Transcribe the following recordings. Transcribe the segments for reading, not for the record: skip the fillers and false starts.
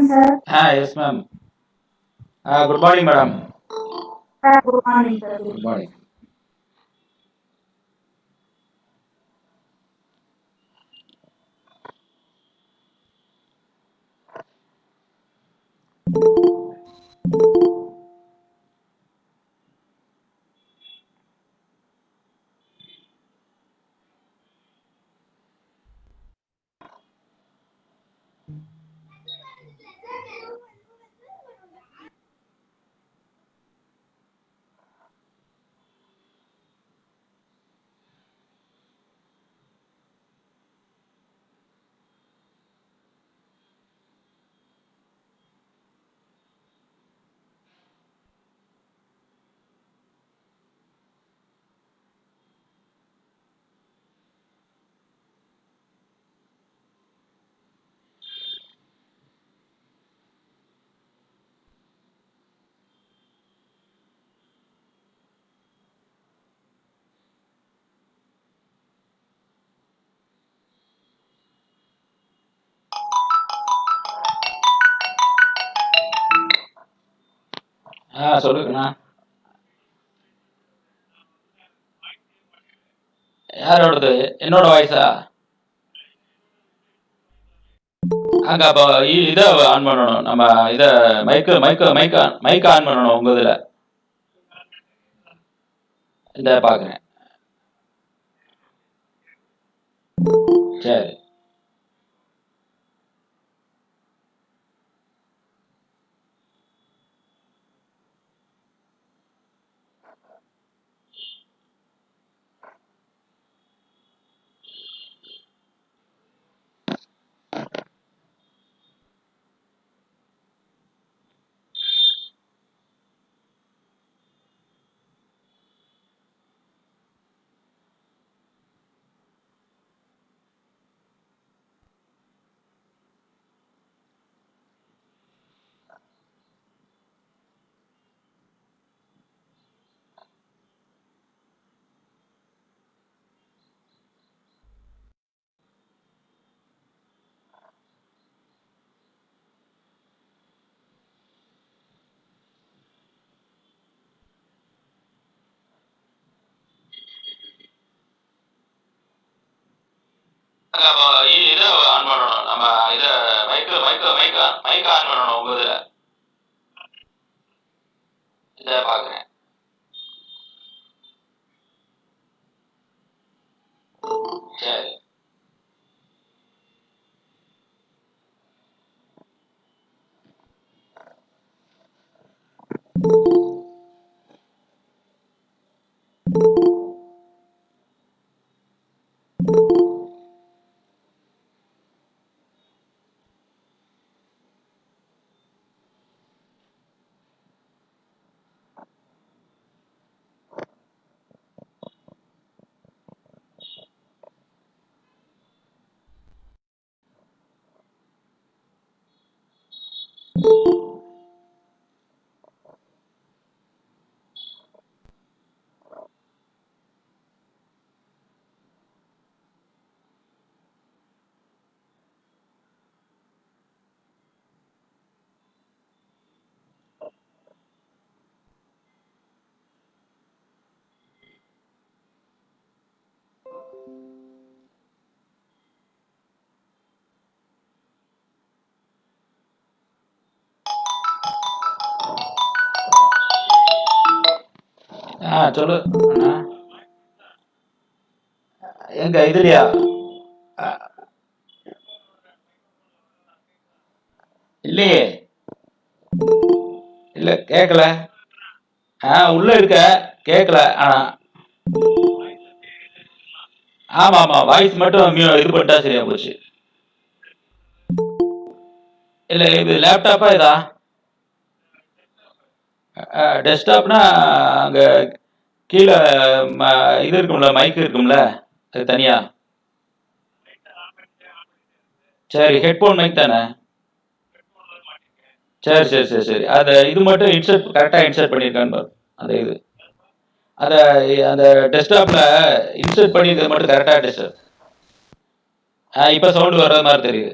sir. Yes, ma'am. Good morning, madam. Good morning, sir. Good morning. சொல்லுங்கண்ணா. யாரோடது? என்னோட வாய்ஸா? அங்க அப்போ இதை ஆன் பண்ணணும். நம்ம இதை மைக் ஆன் பண்ணணும் உங்க இதுல. இந்த பாக்குறேன். சரி. இதை ஆன் பண்ணணும். நம்ம இதை மைக் ஆன் பண்ணணும் உங்க இதுல. இதை பாக்குறேன். சரி. சொல்லு அண்ணா. எங்க இதுலயா? இல்லையே. இல்ல கேட்கல. உள்ள இருக்க கேட்கல. ஆனா ஆமா ஆமா, வாய்ஸ் மட்டும் இது பண்ணிட்டா சரியா போச்சு. இல்ல இது லேப்டாப்பா இதா? டெஸ்க்டாப்னா அங்க கீழே இது இருக்கும்ல, மைக் இருக்கும்ல, அது தனியா. சரி, ஹெட்ஃபோன் மைக் தானே? சரி சரி சரி சரி. அதை இது மட்டும் கரெக்டாக இன்சர்ட் பண்ணியிருக்கான்னு பாரு. அந்த இது அதை அந்த டெஸ்க்டாப்பில் இன்சர்ட் பண்ணியிருக்கிறது மட்டும் கரெக்டாக டெஸ்ட். இப்போ சவுண்டு வர்றது மாதிரி தெரியுது.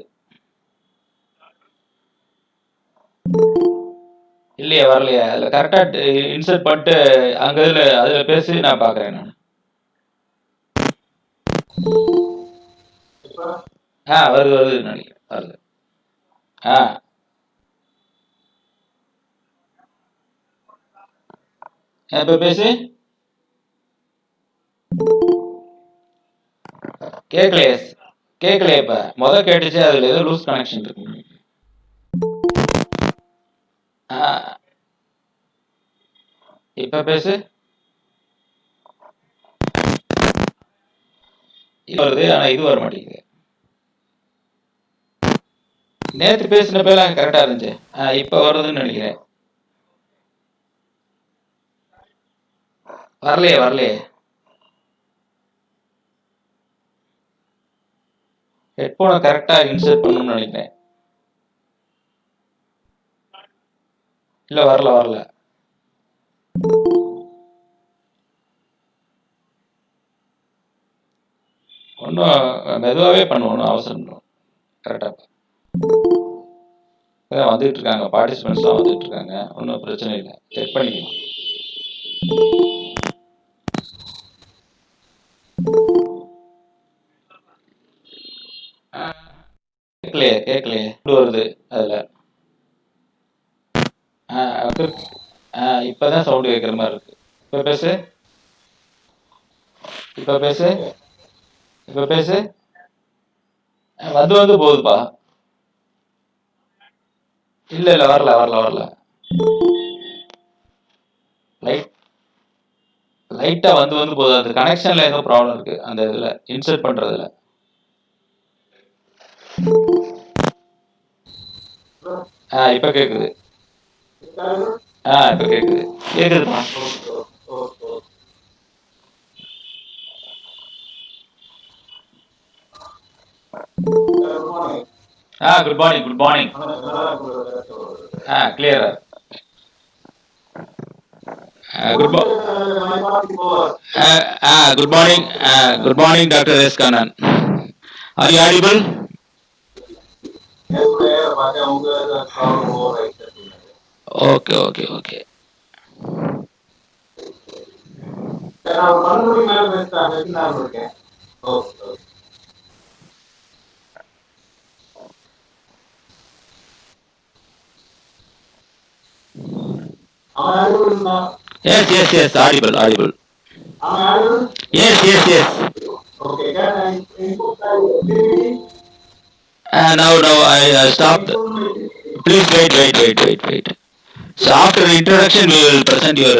இல்லையா, வரலையா? அதில் கரெக்டாக இன்சர்ட் பண்ணிட்டு அங்கே அதில் பேசி நான் பார்க்குறேன் நான். வருது வருது நினைக்கிறேன், வருது. ஆ இப்போ பேசி கேட்கலையே. கேட்கலையே, இப்போ கேட்டுச்சு, அதில் ஏதோ லூஸ் கனெக்ஷன் இருக்கு. இப்போ பேசு. வருது, ஆனால் இது வர மாட்டேங்குது. நேற்று பேசினப்பெல்லாம் கரெக்டாக இருந்துச்சு. இப்போ வருதுன்னு நினைக்கிறேன். வரலையே வரலையே. ஹெட்ஃபோனை கரெக்டாக இன்சர்ட் பண்ணணும்னு நினைக்கிறேன். இல்லை, வரல வரல. ஒன்றும் மெதுவாகவே பண்ணுவோம், ஒன்றும் அவசரம். கரெக்டாக வந்துட்டு இருக்காங்க, பார்ட்டிசிபென்ட்ஸ்லாம் வந்துட்டு இருக்காங்க. ஒன்றும் பிரச்சனை இல்லை, செக் பண்ணிக்கலாம். கேட்கலையே கேட்கலையே வருது அதில். இப்போதான் சவுண்டு கேட்குற மாதிரி இருக்கு. இப்போ பேசு. இப்போ பேசு. இப்போ பேசு. வந்து வந்து போகுதுப்பா. இல்லை இல்லை, வரல வரல வரல. லைட்டாக வந்து வந்து போகுது. அது கனெக்ஷனில் ஏதோ ப்ராப்ளம் இருக்குது அந்த இதில் இன்சர்ட் பண்ணுறதுல. இப்போ கேட்குது. இப்போ கேட்குது. கேட்குதுப்பா. Good morning good morning. கிளியரா. Good morning. Good morning doctor S Kannan. Are you audible? Okay, okay, okay. Yes, yes, yes, audible, audible. Yes, yes, yes. Okay, can I input now I stopped. Please wait. So after the introduction, we will present your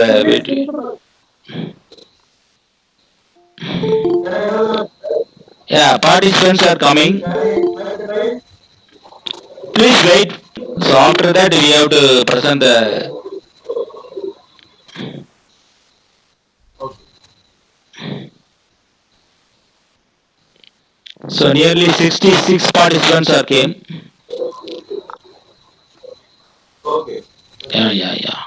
Yeah, participants are coming. Please wait. So after that, we have to present the. So nearly 66 participants are came. Okay. Yeah.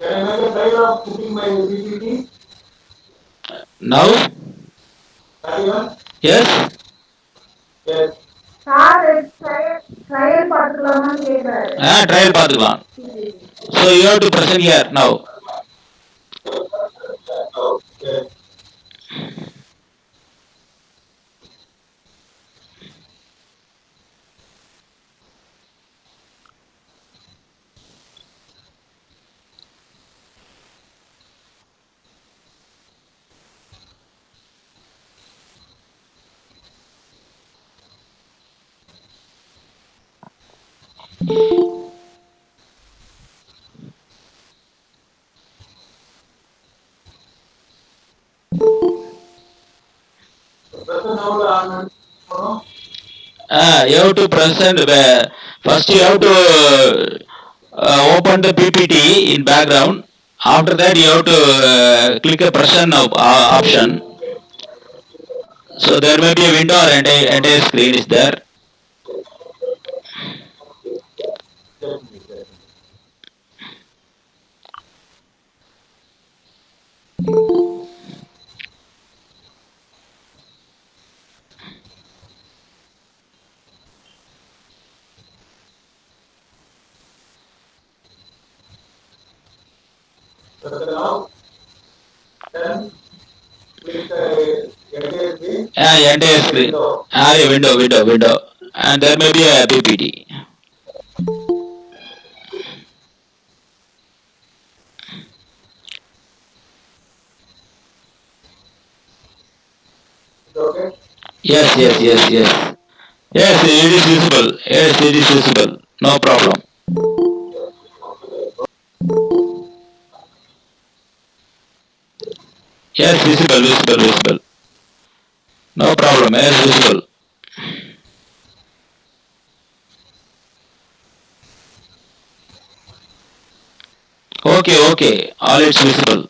Can I make a try of putting my PPT? Now? Yes? Yes. Trial பார்த்துக்கலாம். So you have to present here now. Okay. You have to present First you have to open the PPT in background. After that you have to click a present option. So there may be a window or entire screen is there. Entire screen. Yeah, window. And there may be a PPT. Yes. Yes, it is visible. Yes, it is visible. No problem. Yes, visible. No problem. Yes, visible. Okay. All it's visible.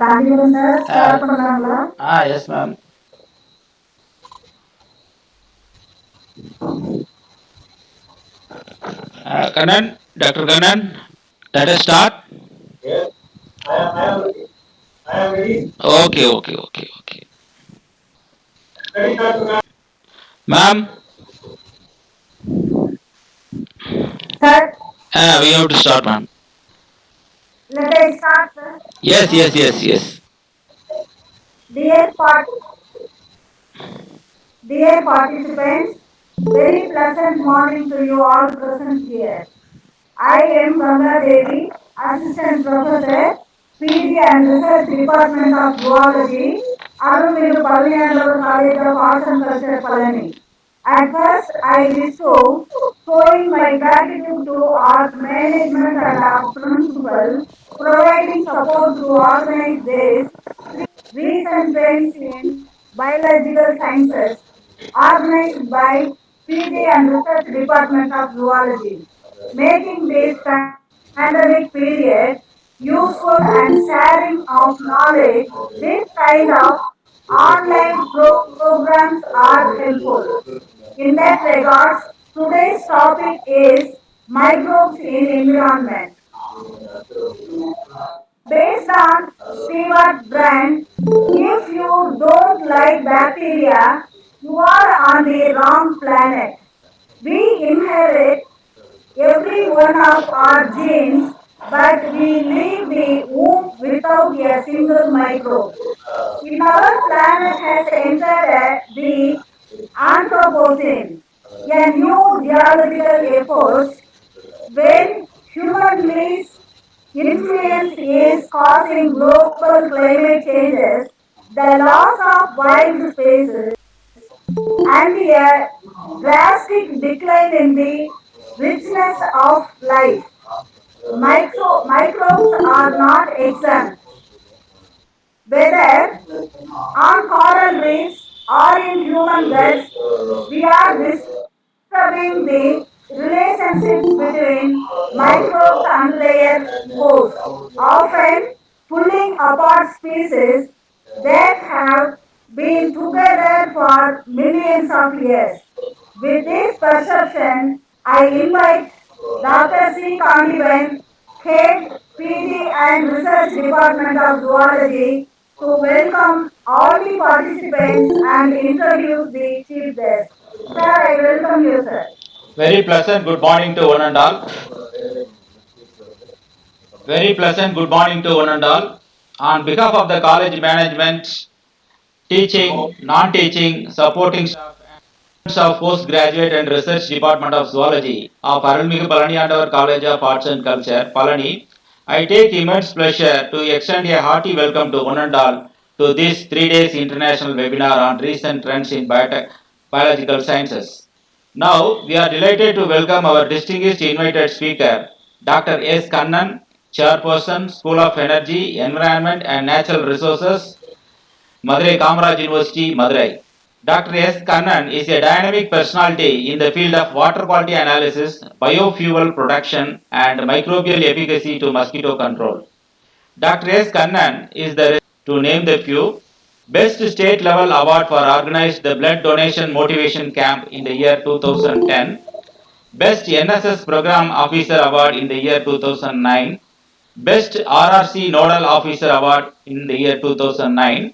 Continue, sir. Start பண்ணலாங்களா? Yes, ma'am. Dr. Kannan, let us start. I am ready. Okay. Ma'am, Sir, we have to start, ma'am. let us start, sir. Yes. Dear, part- dear participants, very pleasant morning to you all present here. I am Ganga Devi, Assistant Professor, PG and Research Department of Zoology, Arunvilu Palaniyandavar College of Arts and Culture, Palani. At first, I wish to showing my gratitude to our management and our principal, providing support to organize this recent trends in biological sciences organized by PG and Research Department of Zoology, making this pandemic period useful and sharing of knowledge. This kind of online programs are helpful. In that regards, today's topic is microbes in environment. Based on Stewart Brand, if you don't like bacteria, you are on the wrong planet. We inherit every one of our genes, but we leave the womb without a single microbe. In our planet has entered the Anthropocene, a new geological epoch when human influence is causing global climate changes, the loss of wild spaces, and a drastic decline in the richness of life. Microbes are not exempt. Whether on coral reefs or in human guts, we are disturbing the relationships between microbes and their hosts, often pulling apart species that have been together for millions of years. With this perception, I invite Dr. C. Condivan, Head, PG and Research Department of Zoology, to welcome all the participants and introduce the chief guest. Sir, I welcome you, sir. Very pleasant good morning to one and all. Very pleasant good morning to one and all. On behalf of the college management, teaching, non-teaching, supporting staff, and of postgraduate and research department of zoology of Arulmigu Palaniyandavar College of Arts and Culture, Palani, I take immense pleasure to extend a hearty welcome to one and all to this 3 days international webinar on recent trends in biological sciences. Now, we are delighted to welcome our distinguished invited speaker, Dr. S. Kannan, Chairperson, School of Energy, Environment and Natural Resources, Madurai Kamaraj University, Madurai. Dr. S. Kannan is a dynamic personality in the field of water quality analysis, biofuel production, and microbial efficacy to mosquito control. Dr. S. Kannan is the to name the few Best State Level Award for organized the Blood Donation Motivation Camp in the year 2010, Best NSS Program Officer Award in the year 2009, Best RRC Nodal Officer Award in the year 2009,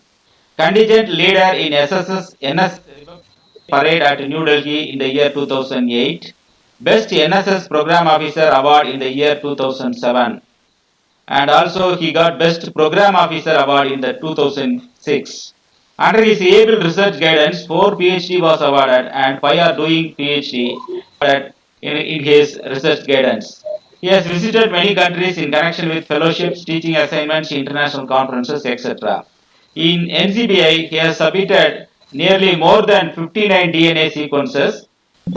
Contingent Leader in SSS NSS Parade at New Delhi in the year 2008, Best NSS Program Officer Award in the year 2007, and also he got Best Program Officer Award in the 2006. Under his able research guidance, 4 PhD was awarded and 5 are doing PhD in his research guidance. He has visited many countries in connection with fellowships, teaching assignments, international conferences, etc. In NCBI, he has submitted nearly more than 59 DNA sequences.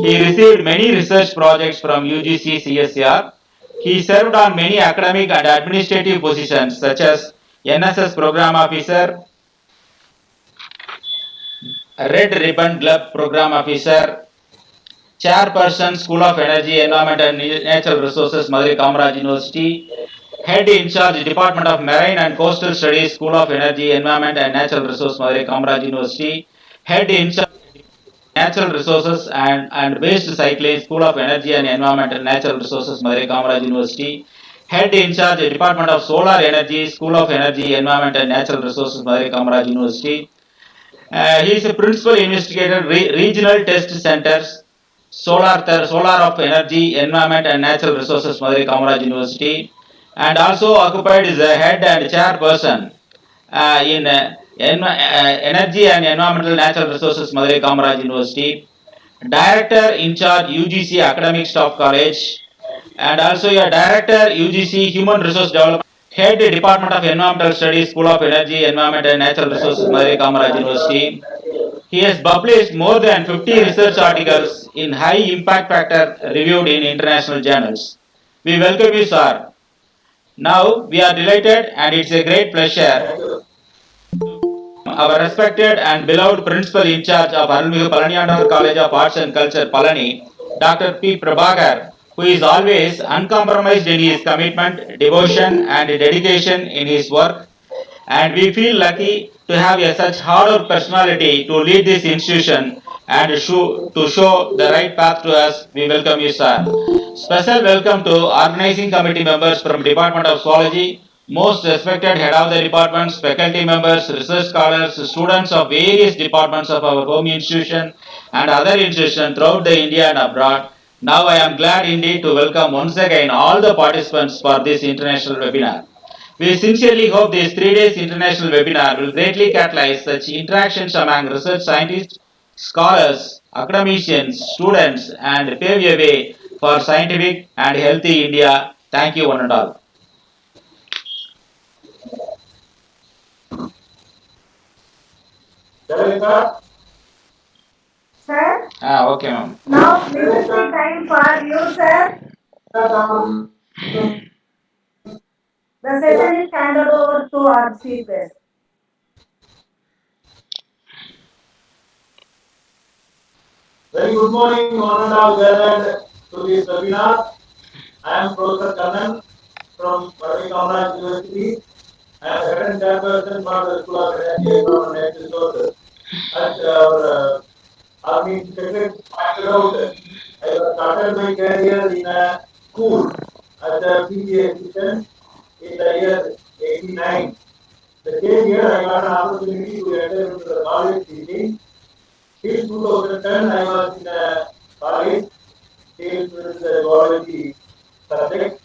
He received many research projects from UGC CSR. He served on many academic and administrative positions such as NSS Program Officer, Red Ribbon Club Program Officer, Chairperson, School of Energy, Environment and Natural Resources, Madurai Kamaraj University, Head in charge, Department of Marine and Coastal Studies, School of Energy, Environment and Natural Resources, Madurai Kamaraj University, Head in charge, Natural Resources and Waste Cycling, School of Energy and Environment and Natural Resources, Madurai Kamaraj University, Head in charge, Department of Solar Energy, School of Energy, Environment and Natural Resources, Madurai Kamaraj University. He is a principal investigator, regional test centers, solar of energy, environment and natural resources, Madurai Kamaraj University, and also occupied as a head and chairperson in energy and environmental natural resources, Madurai Kamaraj University, director in charge UGC Academic Staff College, and also a director UGC Human Resource Development, head Department of Environmental Studies, School of Energy, Environment and Natural Resources, Madurai Kamaraj University. He has published more than 50 research articles in high impact factor reviewed in international journals. We welcome you, sir. Now we are delighted and it's a great pleasure our respected and beloved principal in charge of Arulmigu Palaniyandavar College of Arts and Culture, Palani, Dr. P. Prabhakar, who is always uncompromised in his commitment, devotion and dedication in his work, and we feel lucky to have a such hard personality to lead this institution and to show the right path to us, we welcome you, sir. Special welcome to organizing committee members from Department of Zoology, most respected head of the departments, faculty members, research scholars, students of various departments of our home institution and other institutions throughout the India and abroad. Now I am glad indeed to welcome once again all the participants for this international webinar. We sincerely hope this 3 days international webinar will greatly catalyze such interactions among research scientists, scholars, academicians, students, and pave a way for scientific and healthy India. Thank you, one and all. Shall I start? Sir, Okay, ma'am. now listening time for you, sir. The session is handed over to our speakers. Very good morning, one and all gathered to this webinar. I am Professor Kannan from Bioremediation University. I am head and chairperson for the School of Energy, Environment and Natural Resources. As our Army Secretary pointed out, I was started my career in a school as a PG assistant in the year 89. The same year I got an opportunity to enter into the college teaching. Till 2010 I was in a college deals with the zoology subject.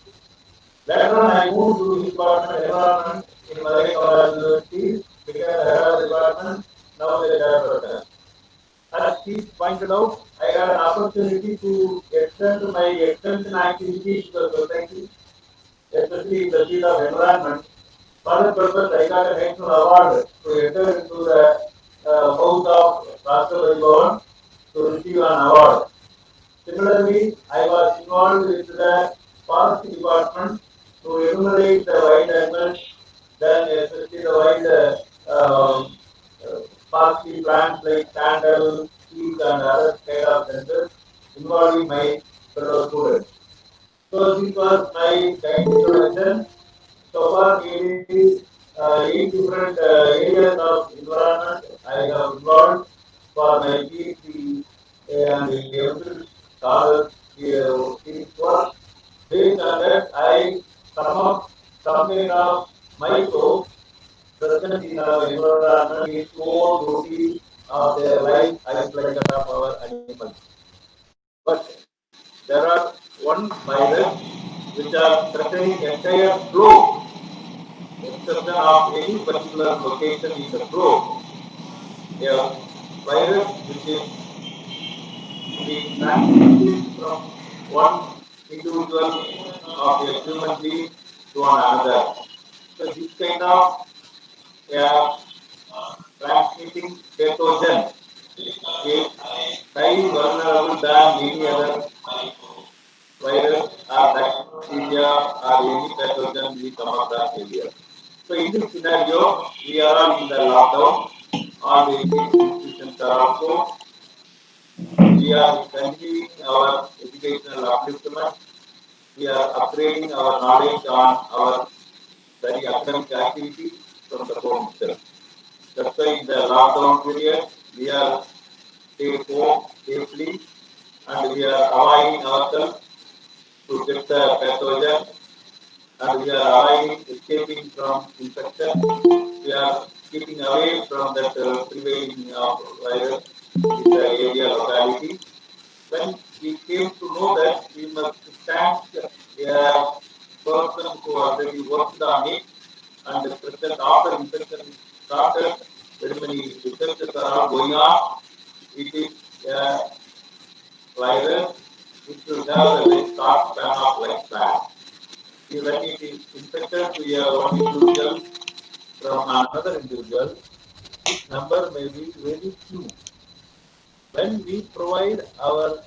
Later on I moved to the department of environment in Microbial University, became the head of the department, now the chairperson. As he pointed out, I had an opportunity to extend my extension activities to the society, especially in the field of environment. For that purpose, I got a national award to enter into the house of Rashtrapati Bhavan to receive an award. Similarly, I was involved with the forest department to enumerate the wild animals, then especially the wild forestry plants like sandal, trees, and other kind of sensors involving my fellow students. So this was my kind introduction. So far, it is 8 different areas of environment I have involved for my PhD and MPhil scholars series work. Based on that, I sum up some kind of microbes present in our environment is core duty of their life as like that of our animals. But there are one virus which are threatening entire globe, exception of any particular location in the globe. A virus which is being transmitted from one individual of a human being to another. So this kind of transmitting pathogen is highly vulnerable than any other virus or bacteria or any pathogen we come across earlier. So in this scenario, we are all in the lockdown. All the institutions are also. We are continuing our educational upliftment. We are upgrading our knowledge on our study academic activities from the home itself. That's why in the lockdown period, we are stayed home safely and we are avoiding ourselves to get the pathogen and we are avoiding escaping from infection. We are keeping away from that prevailing virus in the area locality. When we came to know that we must thank a person who already worked on it and the present after infection started, very many researches are all going on. It is a virus which will have a very short span of lifespan. When it is infected to one individual from another individual, this number may be very few. When we provide our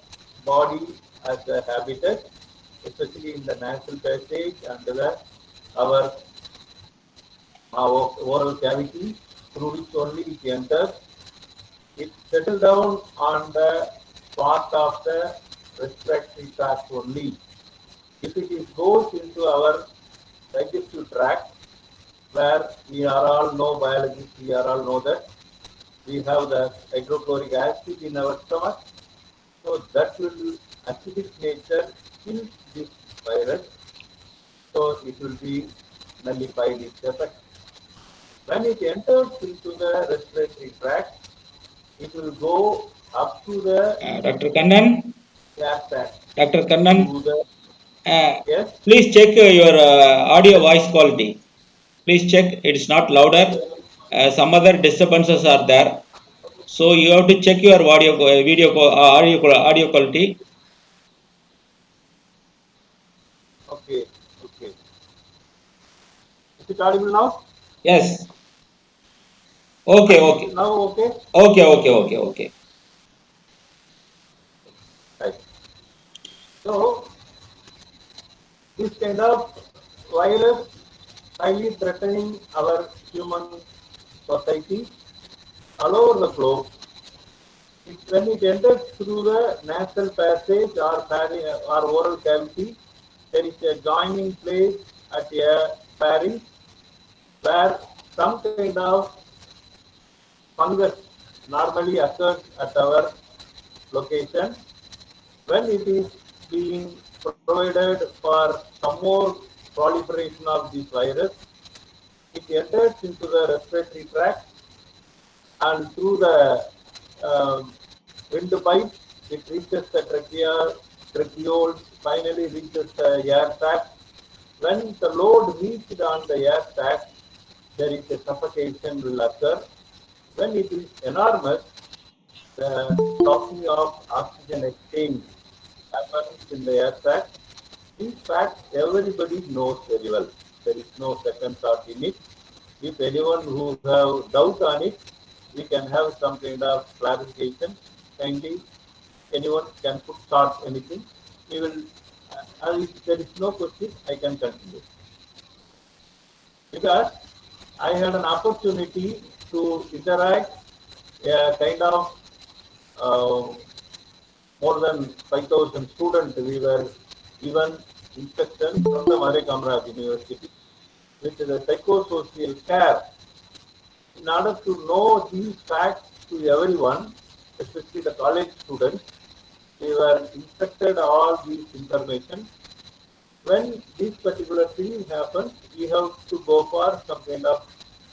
body as a habitat, especially in the nasal passage and our oral cavity through which only it enters, it settles down on the part of the respiratory tract only. If it is goes into our digestive tract, where we are all know biologists, we are all know that we have the hydrochloric acid in our stomach, so that will acidic nature kill this virus, so it will be nullified its effect. When it enters into the respiratory tract, it will go up to the Dr. Kannan, air sac Dr. Kannan, to the yes. please check your audio voice quality. Please check, it is not louder. Some other disturbances are there. So you have to check your audio, audio quality. Okay, okay. Is it audible now? Yes. Okay, Is okay. it now okay? Okay. Right. So this kind of virus highly threatening our human society all over the globe. When it enters through the nasal passage or oral cavity, there is a joining place at a pharynx where some kind of fungus normally occurs at our location. When it is being provided for some more proliferation of this virus, it enters into the respiratory tract and through the windpipe, it reaches the tracheoles, finally reaches the air sac. When the load reached on the air sac, there is a suffocation will occur. When it is enormous, the stopping of oxygen exchange happens in the air sac. In fact, everybody knows very well. There is no second thought in it. If anyone who have doubt on it, we can have some kind of clarification. Kindly, anyone can put thought anything. We will. If there is no question, I can continue because I had an opportunity to interact a kind of uh, more than 5,000 students. We were given instruction from the Mare Kamraj University, which is a psychosocial care. In order to know these facts to everyone, especially the college students, we were instructed all these information. When this particular thing happens, we have to go for some kind of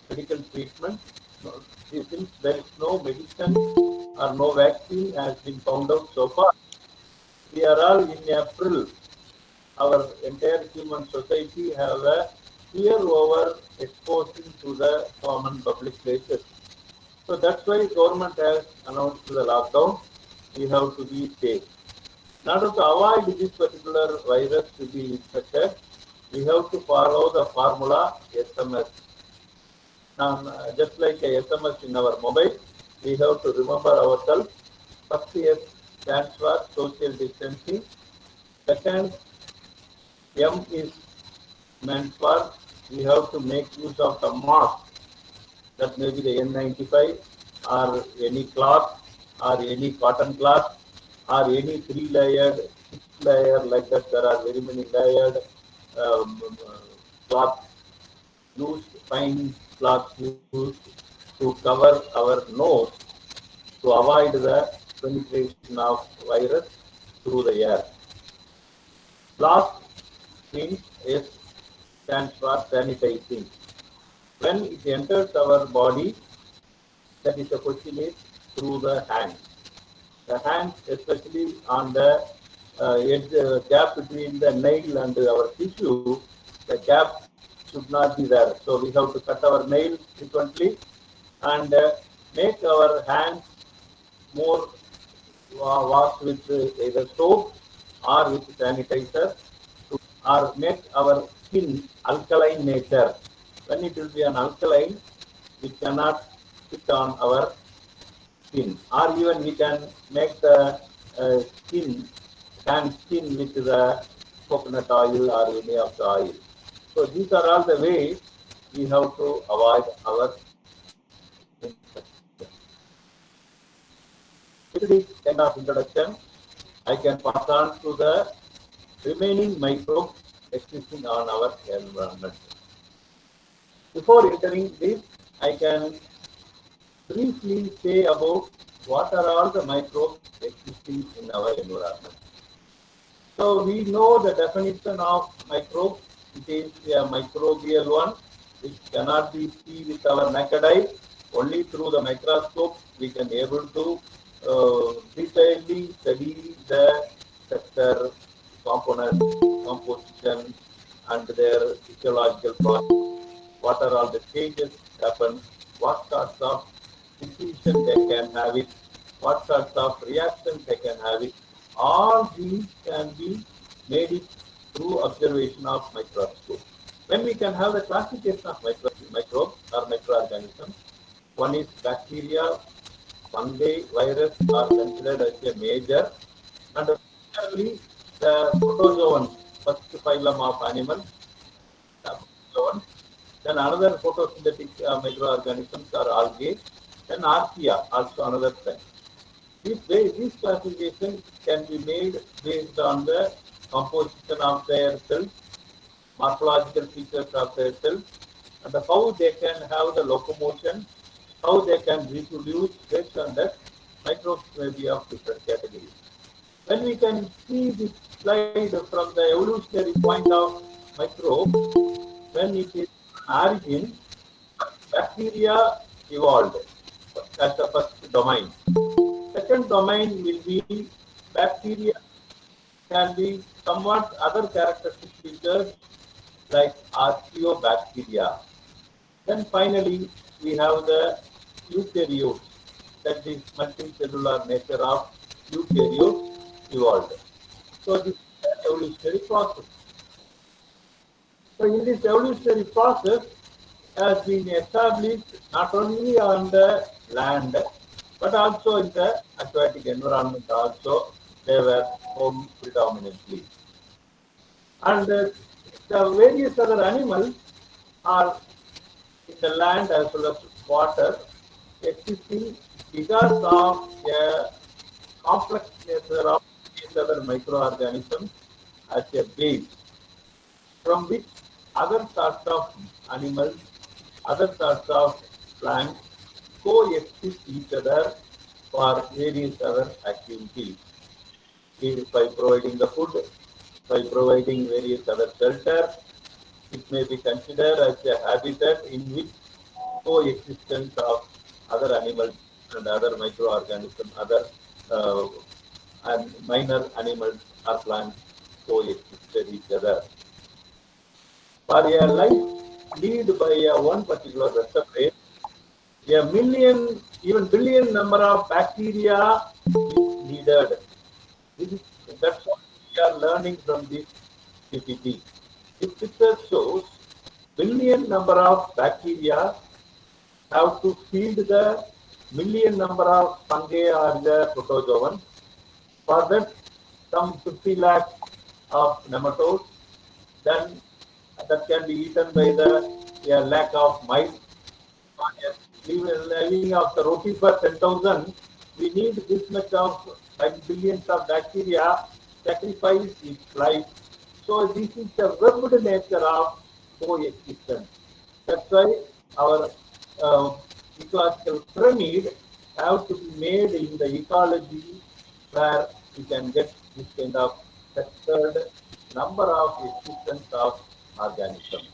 medical treatment. Since there is no medicine or no vaccine has been found out so far, we are all in April. Our entire human society have a fear over exposing to the common public places. So that's why government has announced the lockdown. We have to be safe. In order to avoid this particular virus to be infected, we have to follow the formula SMS. Now, just like a SMS in our mobile, we have to remember ourselves. First S stands for social distancing. Second, M is meant for we have to make use of the mask. That may be the N95 or any cloth or any cotton cloth or any three-layered, six-layer like that. There are very many layered cloth used, fine cloth used to cover our nose to avoid the penetration of virus through the air. Last means S stands for sanitizing. When it enters our body, that is the question is through the hands. The hands, especially on the edge, gap between the nail and our tissue, the gap should not be there. So we have to cut our nail frequently and make our hands more wash with either soap or with sanitizer or make our skin alkaline nature. When it will be an alkaline, it cannot fit on our skin, or even we can make the skin, hand skin with the coconut oil or any of the oil. So these are all the ways we have to avoid our infection. With this kind of introduction, I can pass on to the remaining microbes existing on our environment. Before entering this, I can briefly say about what are all the microbes existing in our environment. So we know the definition of microbe. It is a microbial one which cannot be seen with our naked eye. Only through the microscope we can able to detailedly study the structure, component, composition, and their physiological process. What are all the changes happen? What sorts of diffusion they can have it? What sorts of reactions they can have it? All these can be made it through observation of microscope. When we can have the classification of microbes or microorganisms, one is bacteria, fungi, virus are considered as a major, and particularly the protozoans, first phylum of animals, protozoans. Then another photosynthetic microorganisms are algae, then archaea, also another type. These classifications can be made based on the composition of their cells, morphological features of their cells, and how they can have the locomotion, how they can reproduce. Based on that, microbes may be of different categories. When we can see this slide from the evolutionary point of microbe, when it is origin, bacteria evolved as the first domain. Second domain will be bacteria can be somewhat other characteristic features like archaeobacteria. Then finally, we have the eukaryotes, that is multicellular nature of eukaryotes evolved. So this is the evolutionary process. So in this evolutionary process has been established not only on the land but also in the aquatic environment also they were home predominantly. And the various other animals are in the land as well as water existing because of a complex nature of these other microorganisms as a base from which other sorts of animals, other sorts of plants coexist each other for various other activities. It is by providing the food, by providing various other shelter. It may be considered as a habitat in which coexistence of other animals and other microorganisms, other uh, and minor animals or plants coexist with each other. For a life lived by a one particular vertebrate, a million, even billion number of bacteria is needed. This is, that's what we are learning from this PPT. This picture shows billion number of bacteria have to feed the million number of fungi or the protozoans. For that, some 50 lakhs of nematodes, then that can be eaten by the lack of mice. Living of the roti per 10,000, we need this much of like billions of bacteria sacrifice its life. So this is the webbed nature of coexistence. That's why our ecological pyramid have to be made in the ecology where we can get this kind of structured number of existence of organisms.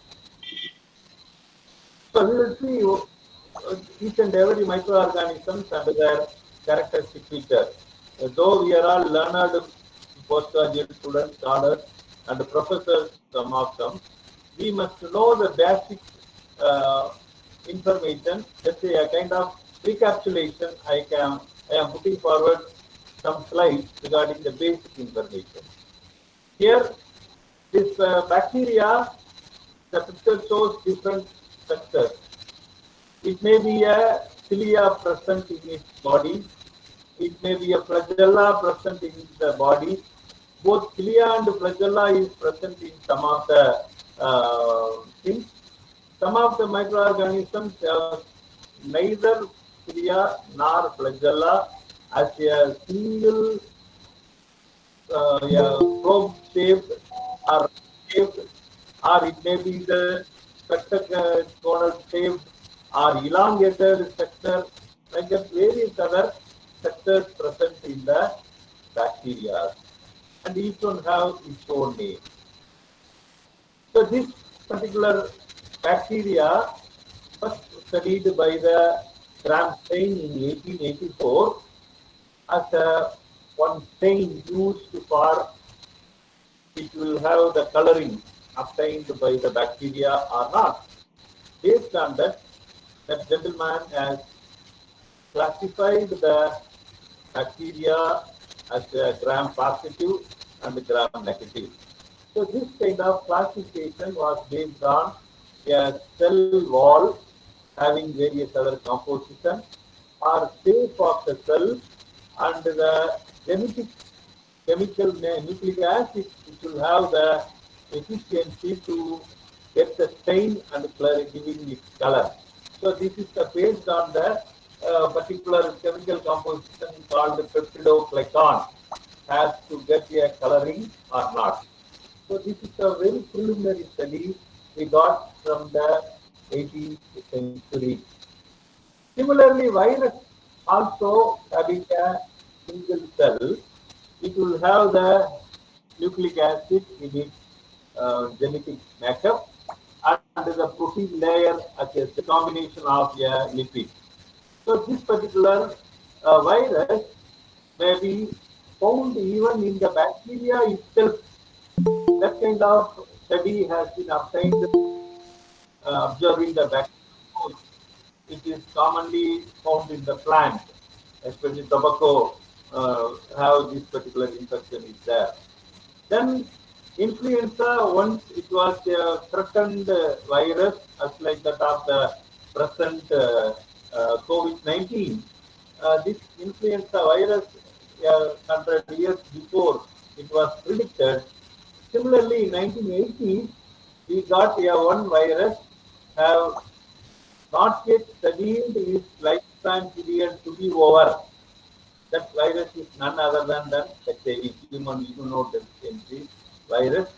So we will see each and every microorganisms and their characteristic features. Though we are all learned postgraduate students, scholars, and professors, some of them, we must know the basic uh, information. Let's say a kind of recapitulation. I am putting forward some slides regarding the basic information. Here, this bacteria, the picture shows different structures. It may be a cilia present in its body. It may be a flagella present in the body. Both cilia and flagella is present in some of the things. Some of the microorganisms have neither cilia nor flagella as a single probe shaped or shaped, or it may be the spectaconal shaped or elongated structure. like that various other sectors present in the bacteria, and each one have its own name. So this particular bacteria first studied by the Graham Stein in 1884 as a one stain used for it will have the coloring obtained by the bacteria or not. Based on that, that gentleman has classified the bacteria as a gram positive and gram negative. So this kind of classification was based on a cell wall having various other composition or shape of the cell and the genetic chemical nucleic acid which will have the efficiency to get the stain and giving it color. So this is based on the particular chemical composition called peptidoglycan has to get a coloring or not. So this is a very preliminary study we got from the 18th century. Similarly, virus also having a single cell, it will have the nucleic acid in its genetic makeup and the protein layer as a combination of a lipid. So this particular virus may be found even in the bacteria itself. That kind of study has been obtained observing the bacteria. It is commonly found in the plant, especially tobacco, how this particular infection is there. Then influenza, once it was a threatened virus, as like that of the present COVID-19. This influenza virus, 100 years before, it was predicted. Similarly, in 1980, we got a one virus have not yet studied its lifespan period to be over. That virus is none other than the HIV, human immunodeficiency virus,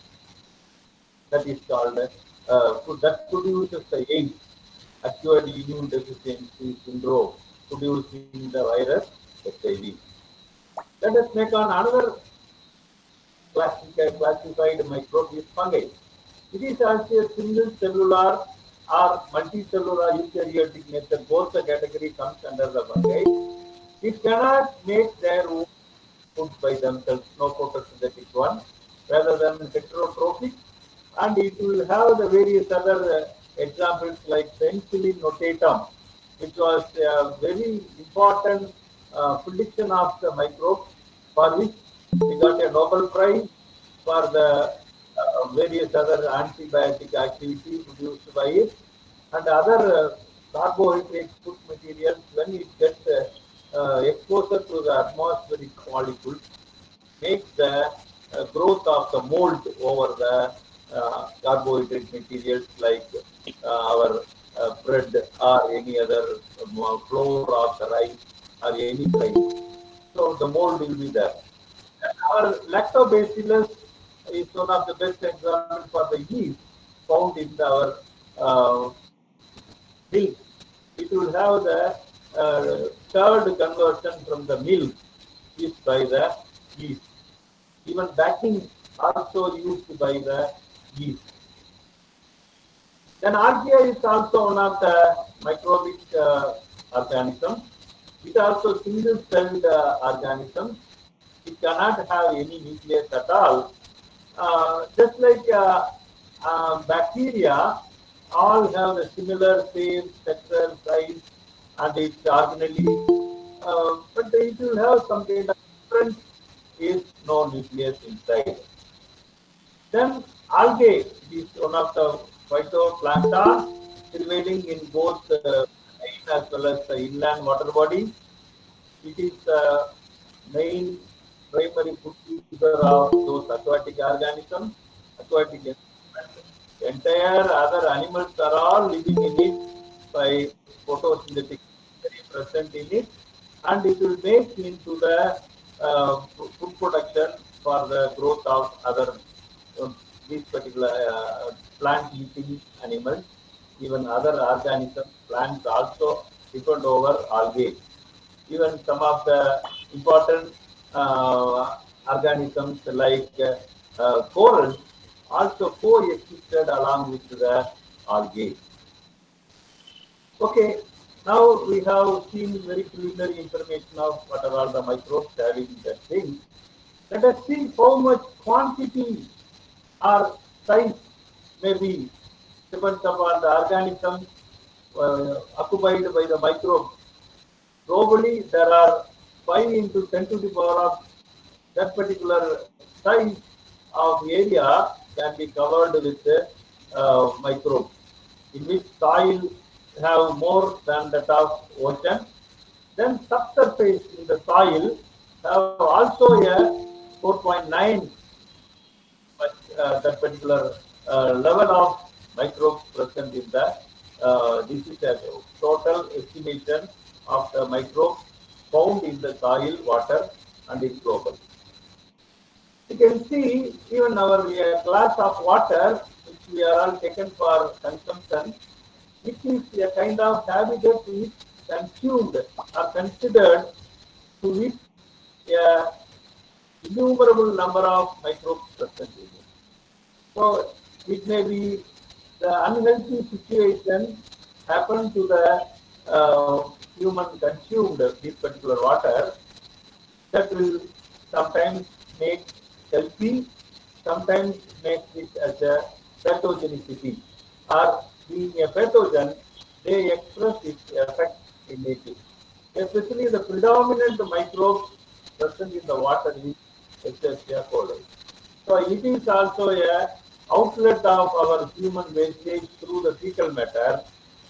that is called that produces the AIDS, acquired immune deficiency syndrome, producing the virus HIV. Let us make on another classified microbe is fungi. It is also a single cellular or multicellular eukaryotic nature. Both the category comes under the fungi. It cannot make their own food by themselves, no photosynthetic one, rather than heterotrophic, and it will have the various other examples like penicillin notatum, which was a very important prediction of the microbes for which we got a Nobel Prize for the various other antibiotic activity produced by it, and other carbohydrate food materials when it gets exposure to the atmospheric molecules makes the growth of the mold over the carbohydrate materials like our bread or any other flour of the rice or any grain. So the mold will be there. Our lactobacillus is one of the best examples for the yeast found in our milk. It will have the third conversion from the milk is by the yeast. Even baking also used by the yeast. Then archaea is also one of the microbic organisms. It also single-celled organism. It cannot have any nucleus at all. Just like bacteria, all have a similar shape, structure, size, and its organelles. But it will have some kind of difference is no nucleus inside. Then algae is one of the phytoplankton prevailing in both marine as well as the inland water bodies. It is the main primary food user of those aquatic organisms, aquatic environment. Entire other animals are all living in it by photosynthetic present in it, and it will make into the food production for the growth of other these particular plant eating animals, even other organisms, plants also depend over algae. Even some of the important organisms like corals also coexisted along with the algae. Okay, now we have seen very preliminary information of what are all the microbes having that thing. Let us see how much quantity or size may be depends upon the organism occupied by the microbes. Globally, there are 5 into 10 to the power of that particular size of area can be covered with microbes, in which soil have more than that of ocean. Then subsurface in the soil have also a 4.9 that particular level of microbes present in the this is a total estimation of the microbes found in the soil, water, and in global. You can see even our glass of water, which we are all taken for consumption, which is a kind of habitat which consumed or considered to which a innumerable number of microbes present in it. So it may be the unhealthy situation happen to the human consumed this particular water that will sometimes make healthy, sometimes make it as a pathogenicity. Or being a pathogen, they express its effect in nature. Especially the predominant microbes present in the water is Escherichia coli. So it is also a outlet of our human wastage through the fecal matter.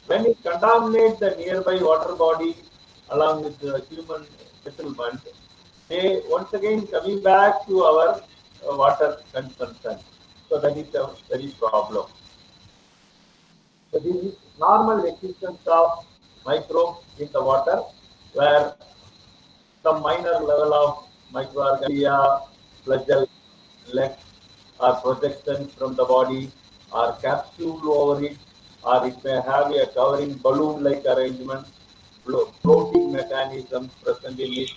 When it contaminates the nearby water body along with the human settlement, they once again coming back to our water consumption. So that is a very problem. So this is normal existence of microbes in the water, where some minor level of microorganisms, flagella, legs, or projections from the body, or capsule over it, or it may have a covering balloon-like arrangement, floating mechanisms present in it.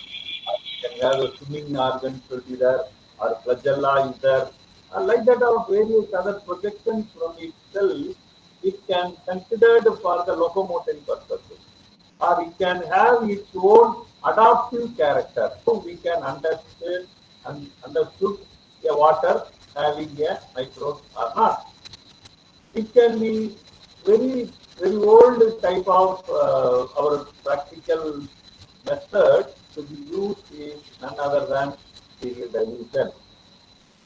Can have a swimming organ should be there, or flagella is there, and like that of various other projections from itself, it can considered for the locomotion purposes, or it can have its own adaptive character. So we can understand and understood a water having a microbes or not. It can be very old type of our practical method to be used is none other than serial dilution.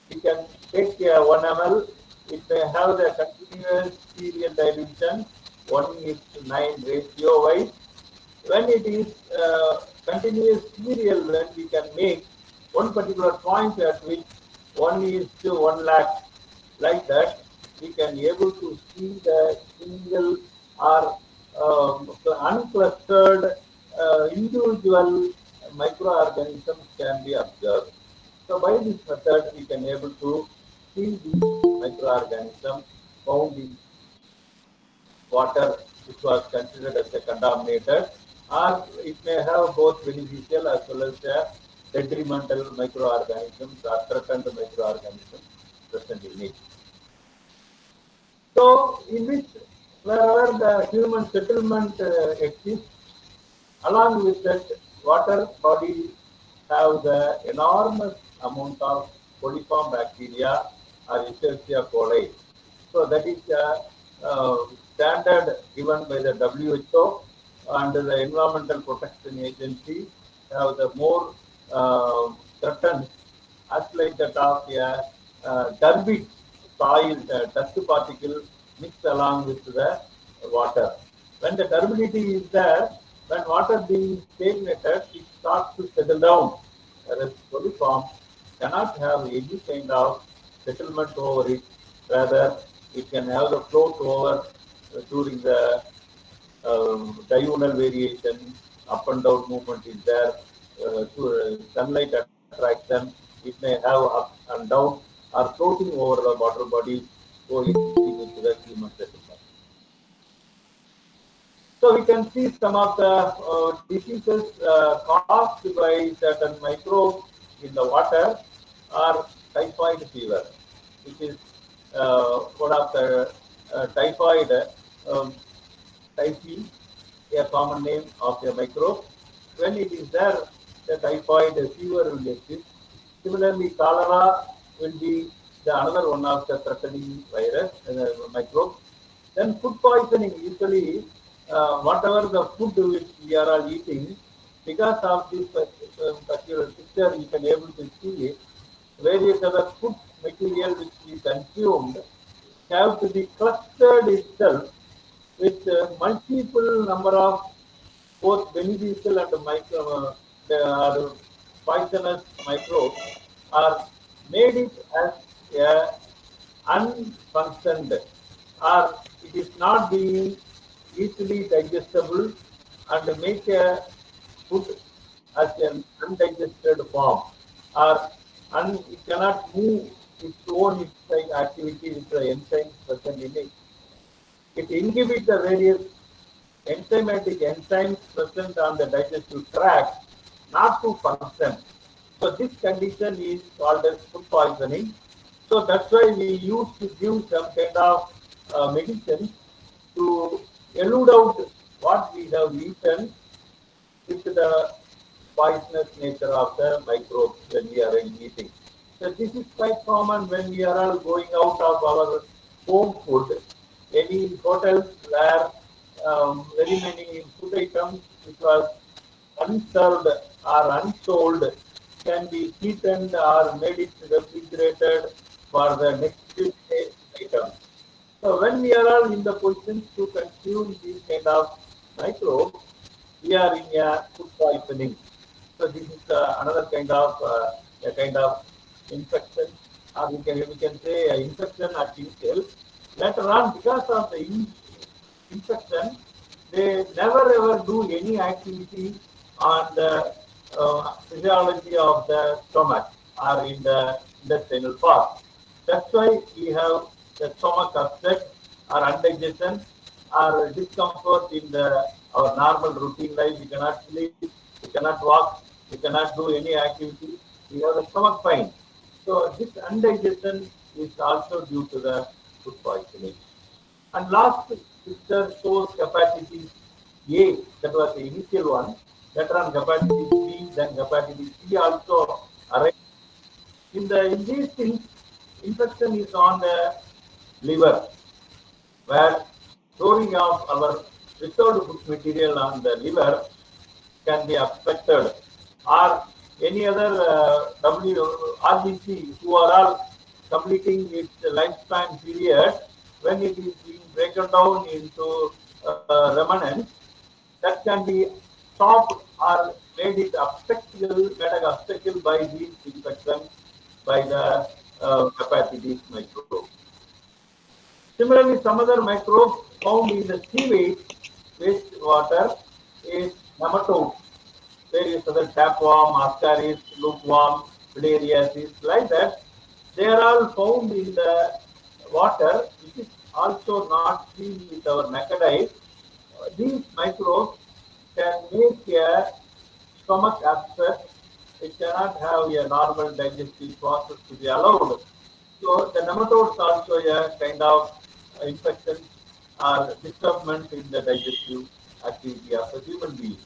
We can take 1 ml, it may have the continuous serial dilution 1 is to 9 ratio wise. When it is continuous serial, when we can make one particular point at which 1 is to 1 lakh, like that, we can able to see the single or unclustered individual microorganisms can be observed. So by this method, we can able to see these microorganisms found in water which was considered as a contaminated, or it may have both beneficial as well as detrimental microorganisms or threatened microorganisms present in it. So, in which wherever the human settlement exists, along with that, water bodies have the enormous amount of coliform bacteria or Escherichia coli. So that is a standard given by the WHO and the Environmental Protection Agency have the more threatened as like that of a turbid soil dust particle mixed along with the water. When the turbidity is there, when water being stagnated, it starts to settle down. Whereas coliform cannot have any kind of settlement over it. Rather, it can have the float over during the diurnal variation, up and down movement is there. Sunlight attraction, it may have up and down or floating over the water body, coexisting with the human settlement. So we can see some of the diseases caused by certain microbes in the water are typhoid fever, which is one of the typhoid typhi, a common name of a microbe. When it is there, the typhoid fever will exist. Similarly, cholera will be the another one of the threatening virus, microbe. Then food poisoning, usually whatever the food which we are all eating, because of this particular picture, you can able to see it, various other food material which we consumed have to be clustered itself with multiple number of both beneficial and the poisonous microbes are made it as a unfunctioned or it is not being easily digestible and make a food as an undigested form or it cannot move its own activity with the enzymes present in it. It inhibits the various enzymatic enzymes present on the digestive tract not to function. So this condition is called as food poisoning. So that's why we used to give some kind of medicine to elude out what we have eaten with the poisonous nature of the microbes when we are eating. So this is quite common when we are all going out of our home food. Any hotels where very many food items which was unserved or unsold can be heated or made it refrigerated for the next day items. So when we are all in the position to consume these kind of microbes, we are in a food poisoning. So this is another kind of a kind of infection, or we can say infection at initial. Later on, because of the infection, they never ever do any activity on the physiology of the stomach or in the intestinal part. That's why we have the stomach upset or indigestion or discomfort in the our normal routine life. We cannot sleep, we cannot walk, we cannot do any activity. We have the stomach pain. So this indigestion is also due to the food poisoning. And last picture shows hepatitis A, that was the initial one. Later on hepatitis B, then hepatitis C also arrived. In these things, infection is on the liver, where storing of our without food material on the liver can be affected, or any other RBC who are all completing its lifespan period, when it is being broken down into remnants, that can be stopped or made an obstacle by these infections by the hepatitis microbe. Similarly, some other microbes found in the sewage wastewater is nematodes, various other tapeworm, ascaris, loopworm, filariasis, like that. They are all found in the water, which is also not seen with our naked eye. These microbes can make a stomach upset. It cannot have a normal digestive process to be allowed. So the nematodes also a kind of infection or disturbance in the digestive activity of the human being.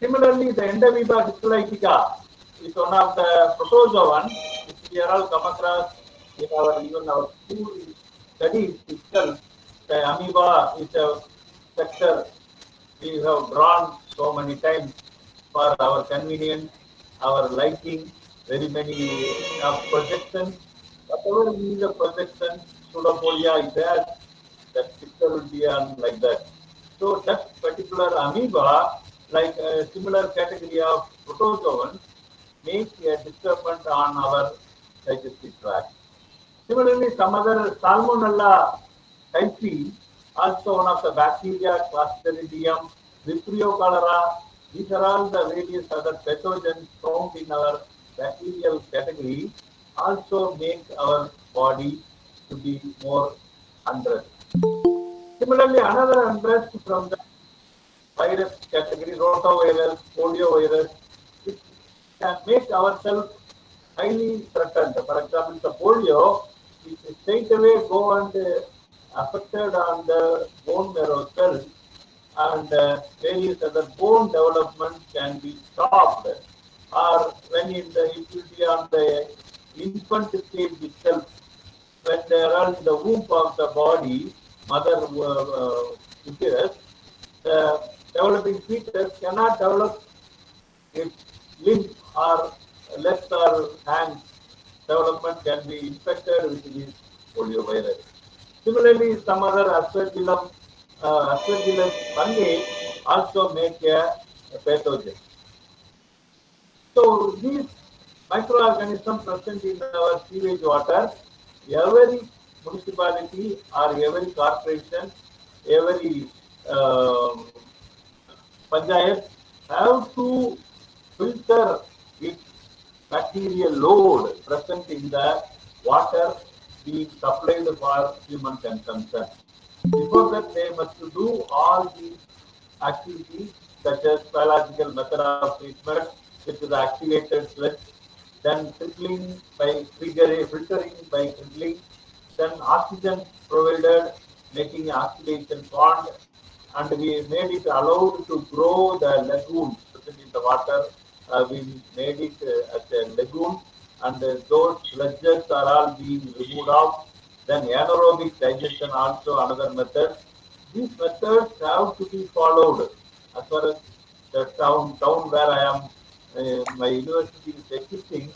Similarly, the Endomoeba histolytica is one of the protozoan which we are all come across in our even our school studies itself. The amoeba is a sector we have drawn so many times for our convenience, our liking, very many projections. Whatever is a projection, pseudopodia is there, that picture will be on like that. So that particular amoeba, like a similar category of protozoans, make a disturbance on our digestive tract. Similarly, some other Salmonella typhi, also one of the bacteria, Clostridium, Vibrio cholera, these are all the various other pathogens found in our bacterial category, also make our body to be more unrest. Similarly, another unrest from the virus category, rotavirus, poliovirus, it can make ourselves highly threatened. For example, the polio, it straight away go and affected on the bone marrow cells, and various other bone development can be stopped, or when it will be on the infant stage itself, when they are in the womb of the body, mother uterus, the developing fetus cannot develop its limb or legs or hands. Development can be infected with this poliovirus. Similarly, some other aspergillus fungi also make a pathogen. So these microorganisms present in our sewage water, every municipality or every corporation, every um, panchayat have to filter its bacterial load present in the water being supplied for human consumption. Before that, they must do all these activities such as biological method of treatment with the activated sludge, then filtering by trickling, then oxygen provided, making oxidation pond, and we made it allowed to grow the lagoon present in the water. We made it as a lagoon, and those sludges are all being removed out. Then anaerobic digestion also another method. These methods have to be followed as far as the town where I am, my university is existing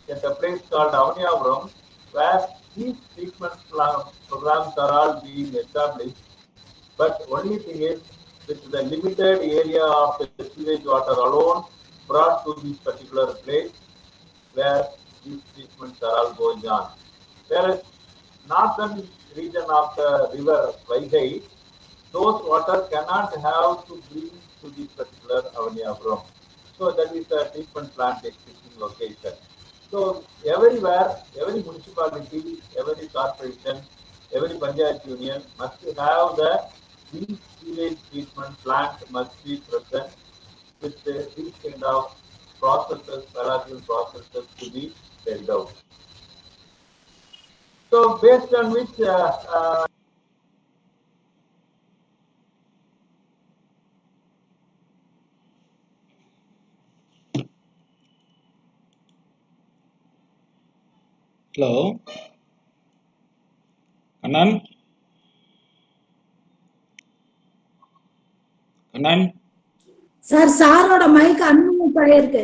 at a place called Avaniyapuram, where these treatment programs are all being established. But only thing is, with the limited area of the sewage water alone brought to this particular place where these treatments are all going on. Whereas northern region of the river Vaigai, those water cannot have to bring to this particular Avaniyapuram. So that is the treatment plant existing location. So everywhere, every municipality, every corporation, every panchayat union must have the these sewage treatment plant must be present with these kind of processes, biological processes to be carried out. So based on which Hello, Anand. Anand. Sir சாரோட mic unmute ஆயிருக்கு,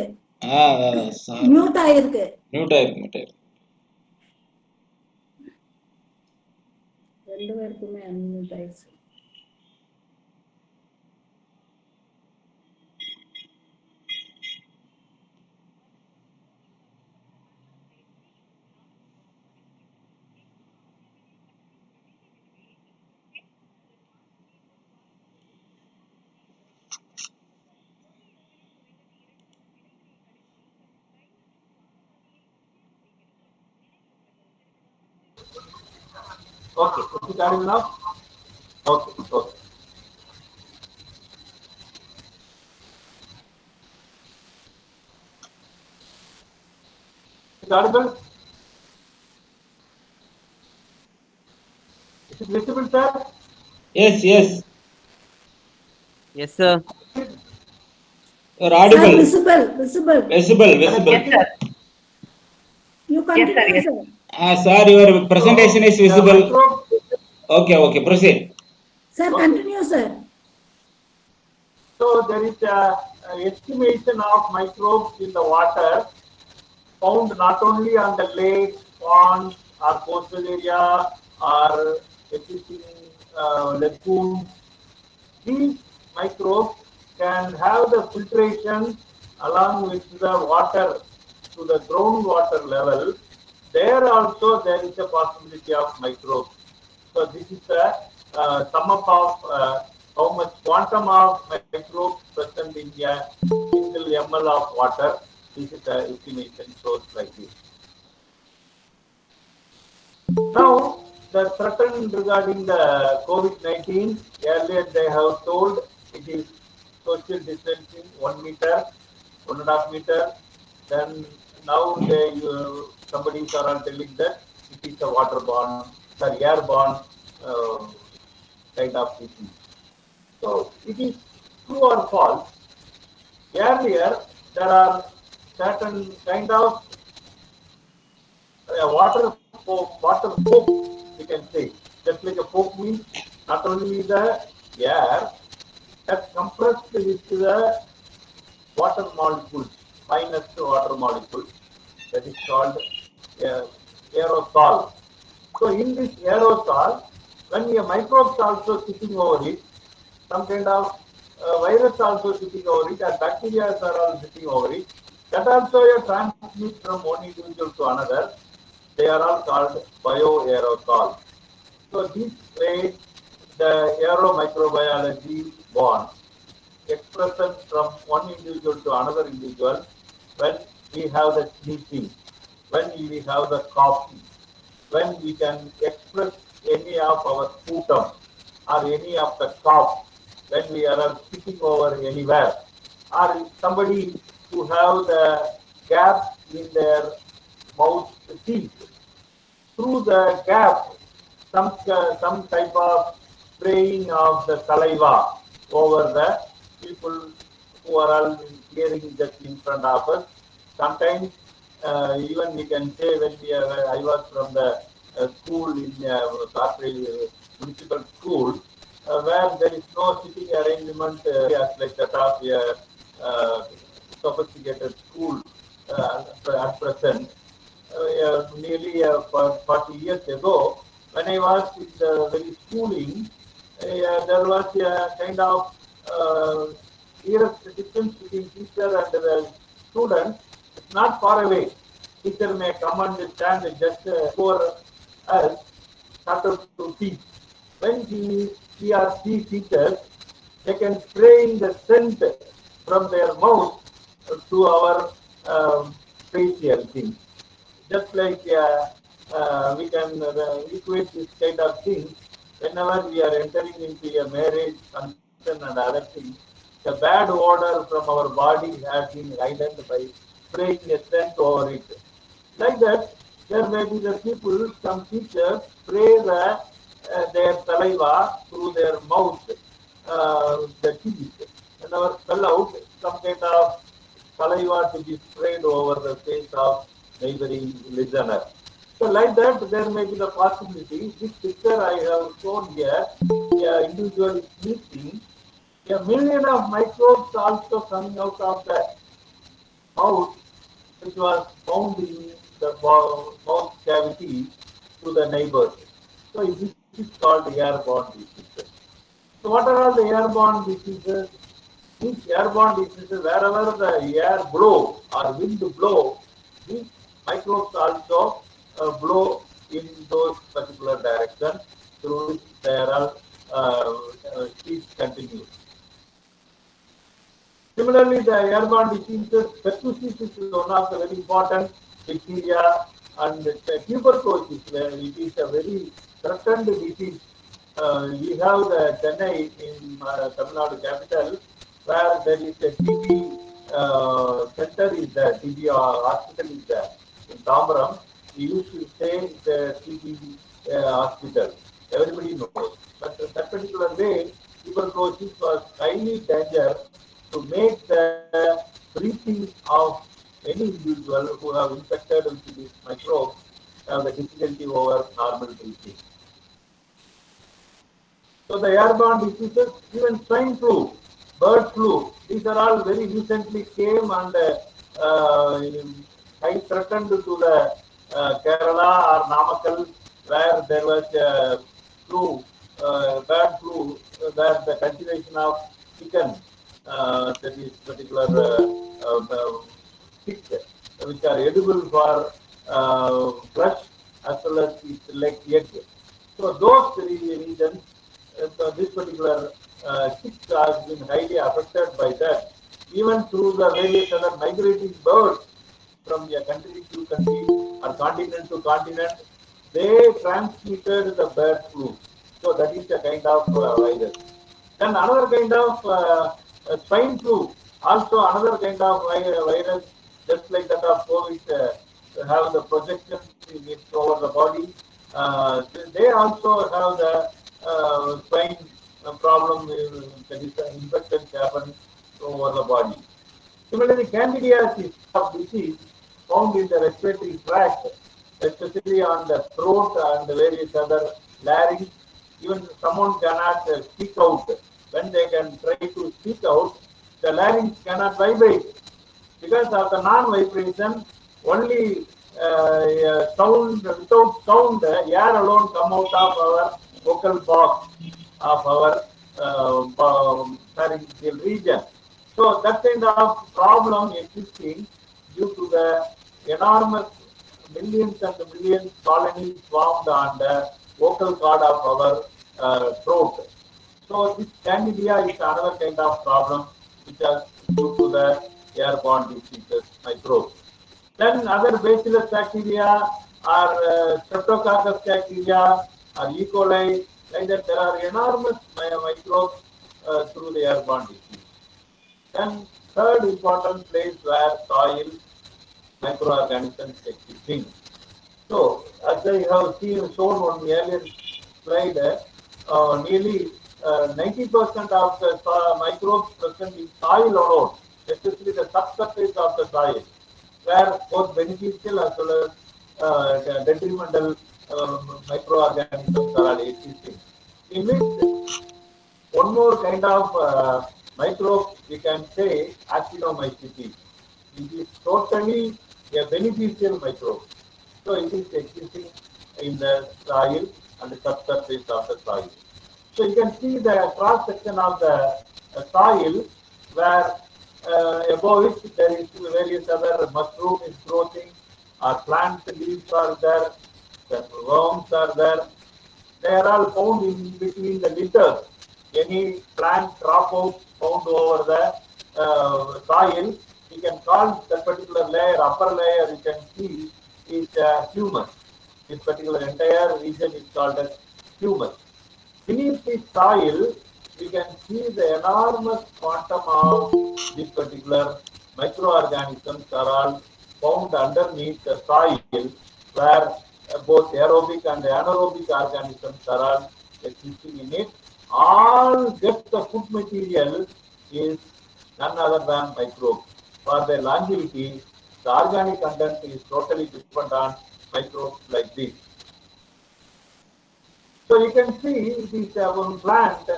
sir mute ஆயிருக்கு. Mute ஆயிருக்கு. ரெண்டு பேருக்குமே unmute ஆயிடுச்சு. okay, is it audible now? Okay, okay. Is it audible? Is it visible, sir? Yes, yes. Yes, sir. You're audible. Sir, visible, visible. Visible, visible. Yes, sir. You continue, sir. Sir, your presentation is The visible. microbe, Okay, okay. Proceed. Sir, continue, sir. so there is a estimation of microbes in the water found not only on the lake, ponds, or coastal area, or existing lagoons. These microbes can have the filtration along with the water to the groundwater level. There also there is a possibility of microbes. So this is the sum up of how much quantum of microbes present in a single ml of water. This is the estimation shows like this. Now, the threat regarding the COVID-19, earlier they have told it is social distancing 1 meter, 1.5 meter. Then now somebody are telling that it is a waterborne, sorry, airborne kind of disease. So it is true or false. Earlier there are certain kind of water folk, we can say. Just like a folk means not only the air that compressed with the water molecules, finest water molecules, that is called uh, aerosol. So in this aerosol, when a microbes also sitting over it, some kind of virus also sitting over it, and bacteria are all sitting over it, that also you transmit from one individual to another. They are all called bioaerosol. So this way, the aeromicrobiology born expression from one individual to another individual when we have the sneezing, when we have the coughing, when we can express any of our sputum or any of the cough, when we are sitting over anywhere, or somebody who have the gap in their mouth teeth, through the gap, some type of spraying of the saliva over the people who are all hearing just in front of us. Sometimes even we can say when I was from the school in municipal school, where there is no sitting arrangement as like that of a sophisticated school at present. Nearly 40 years ago, when I was in the very schooling, there was a kind of nearest distance between teacher and the student. It's not far away. Teacher may come and stand just before us, started to teach. When he or she teaches, they can spray the scent from their mouth to our facial things. Just like we can equate this kind of things whenever we are entering into a marriage function and other things. The bad odor from our body has been hidden by spraying a scent over it. Like that, there may be the people, some teachers spray their saliva through their mouth, the teeth, and our spell out some kind of saliva to be sprayed over the face of neighboring listener. So like that, there may be the possibility. This picture I have shown here, individual is sneezing, a million of microbes also coming out of the mouth, which was found in the mouth cavity to the neighbors. So this is called airborne diseases. So what are all the airborne diseases? These airborne diseases, wherever the air blow or wind blow, these microbes also blow in those particular directions through which their speech continues. Similarly, the airborne diseases, pertussis is one of the very important bacteria, and tuberculosis, where it is a very threatened disease. We have the Chennai in Tamil Nadu capital, where there is a TB center is there, TB hospital is there. In Tambaram, we used to say it's a TB hospital. Everybody knows. But that particular way, tuberculosis was highly dangerous to make the breathing of any individual who have infected with these microbes have the difficulty over normal breathing. So the airborne diseases, even swine flu, bird flu, these are all very recently came and I threatened to the Kerala or Namakkal, where there was flu, bird flu, where the cultivation of chicken, that is particular sticks, which are edible for flesh as well as its like egg. So those three regions, so this particular sticks has been highly affected by that. Even through the various other migrating birds from a country to country or continent to continent, they transmitted the bird flu. So that is a kind of virus. Then another kind of Swine flu, also another kind of virus, just like that of COVID, have the projection over the body. They also have the swine problem, that is infections happen over the body. Similarly, candidiasis of disease found in the respiratory tract, especially on the throat and various other larynx. Even someone cannot speak out. When they can try to speak out, the larynx cannot vibrate because of the non-vibration. Only sound, without sound, air alone come out of our vocal box of our pharyngeal region. So that kind of problem existing due to the enormous millions and millions colonies formed on the vocal cord of our throat. So this candida is another kind of problem which is due to the airborne diseases, microbes. Then other bacillus bacteria or streptococcus bacteria or E. coli, like that there are enormous microbes through the airborne disease. Then third important place where soil microorganisms existing. So, as I have shown on the earlier slide, nearly 90% of the microbes present in soil alone, especially the subsurface of the soil, where both beneficial as well as detrimental microorganisms are existing. In which one more kind of microbe we can say actinomycetes. It is totally a beneficial microbe. So it is existing in the soil and the subsurface of the soil. So you can see the cross section of the soil where above it there is various other mushroom is growing, or plant leaves are there, the worms are there. They are all found in between the litter. Any plant dropouts found over the soil, you can call that particular layer, upper layer, you can see is humus. This particular entire region is called as humus. Beneath the soil, we can see the enormous quantum of this particular microorganisms are all found underneath the soil, where both aerobic and anaerobic organisms are all existing in it. All get the food material is none other than microbes. For their longevity, the organic content is totally dependent on microbes like this. So you can see it is one plant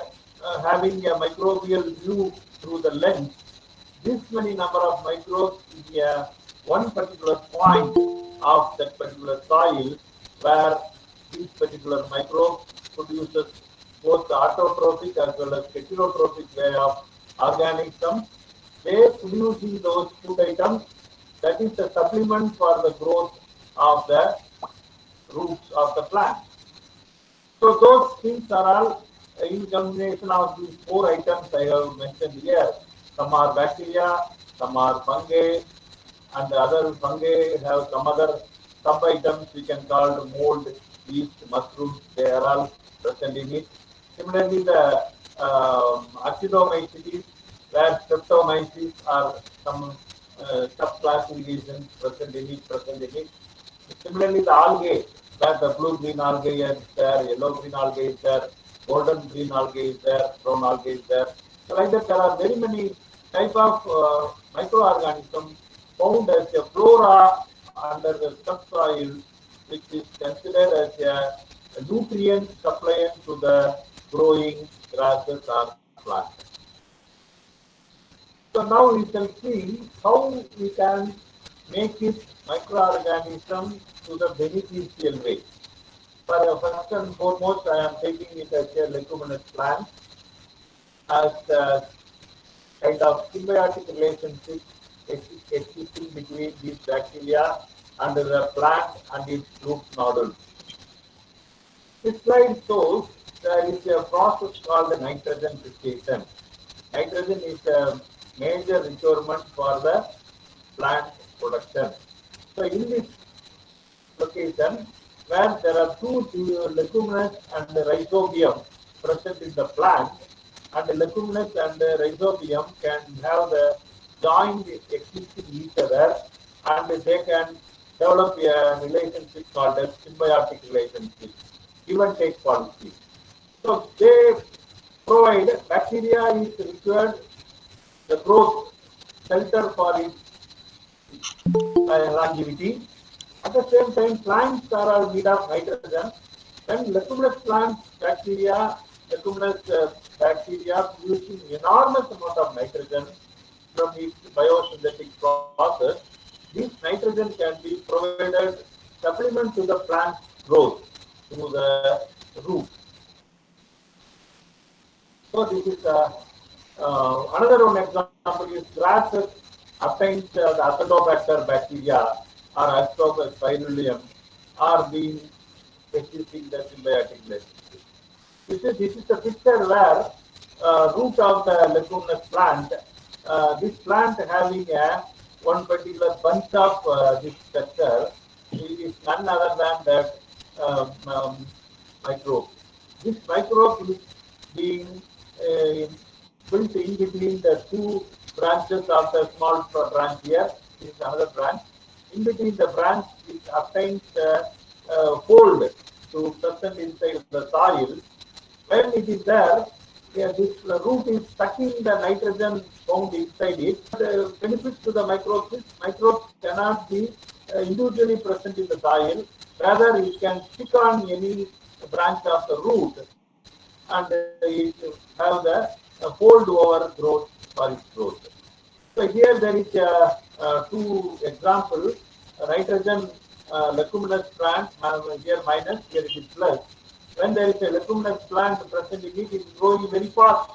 having a microbial view through the lens. This many number of microbes in one particular point of that particular soil, where this particular microbe produces both the autotrophic as well as heterotrophic way of organisms. They producing those food items, that is the supplement for the growth of the roots of the plant. So those things are all in combination of these four items I have mentioned here. Some are bacteria, some are fungi, and the other fungi have some other sub items we can call mold, yeast, mushrooms. They are all present in it. Similarly, the actinomycetes, where streptomyces are some sub-classifications present in it. Similarly, the algae, that the blue-green algae is there, yellow-green algae is there, golden-green algae is there, brown algae is there. So like that, there are very many type of microorganisms found as a flora under the subsoil, which is considered as a nutrient supplying to the growing grasses or plants. So now we can see how we can make it microorganism to the beneficial way. First and foremost, I am taking it as a leguminous plant as a kind of symbiotic relationship existing between these bacteria and the plant and its root nodules. This slide shows there is a process called nitrogen fixation. Nitrogen is a major requirement for the plant production. So in this location, where there are two leguminous and rhizobium present in the plant, and the leguminous and the rhizobium can have the joint existing each other, and they can develop a relationship called a symbiotic relationship, give and take policy. So they provide bacteria is required the growth shelter for its longevity. At the same time, plants are all made of nitrogen. When leguminous plants, leguminous bacteria producing enormous amount of nitrogen from its biosynthetic process, this nitrogen can be provided supplement to the plant growth through the root. So this is another one example is grasses obtains the Acinetobacter bacteria or Aspergillus are being existing the symbiotic relationship. This is the picture where root of the leguminous plant, this plant having a one particular bunch of this structure, it is none other than that microbe. This microbe is being uh, built in between the two branches of the small branch here. This is another branch. In between the branch, it obtains fold to present inside the soil. When it is there, yeah, this root is sucking the nitrogen found inside it. The benefit to the microbes is microbes cannot be individually present in the soil. Rather, it can stick on any branch of the root and it have the fold over growth for its growth. So here there is two examples. Nitrogen leguminous plant have here minus, here it is plus. When there is a leguminous plant present in it, it is growing very fast.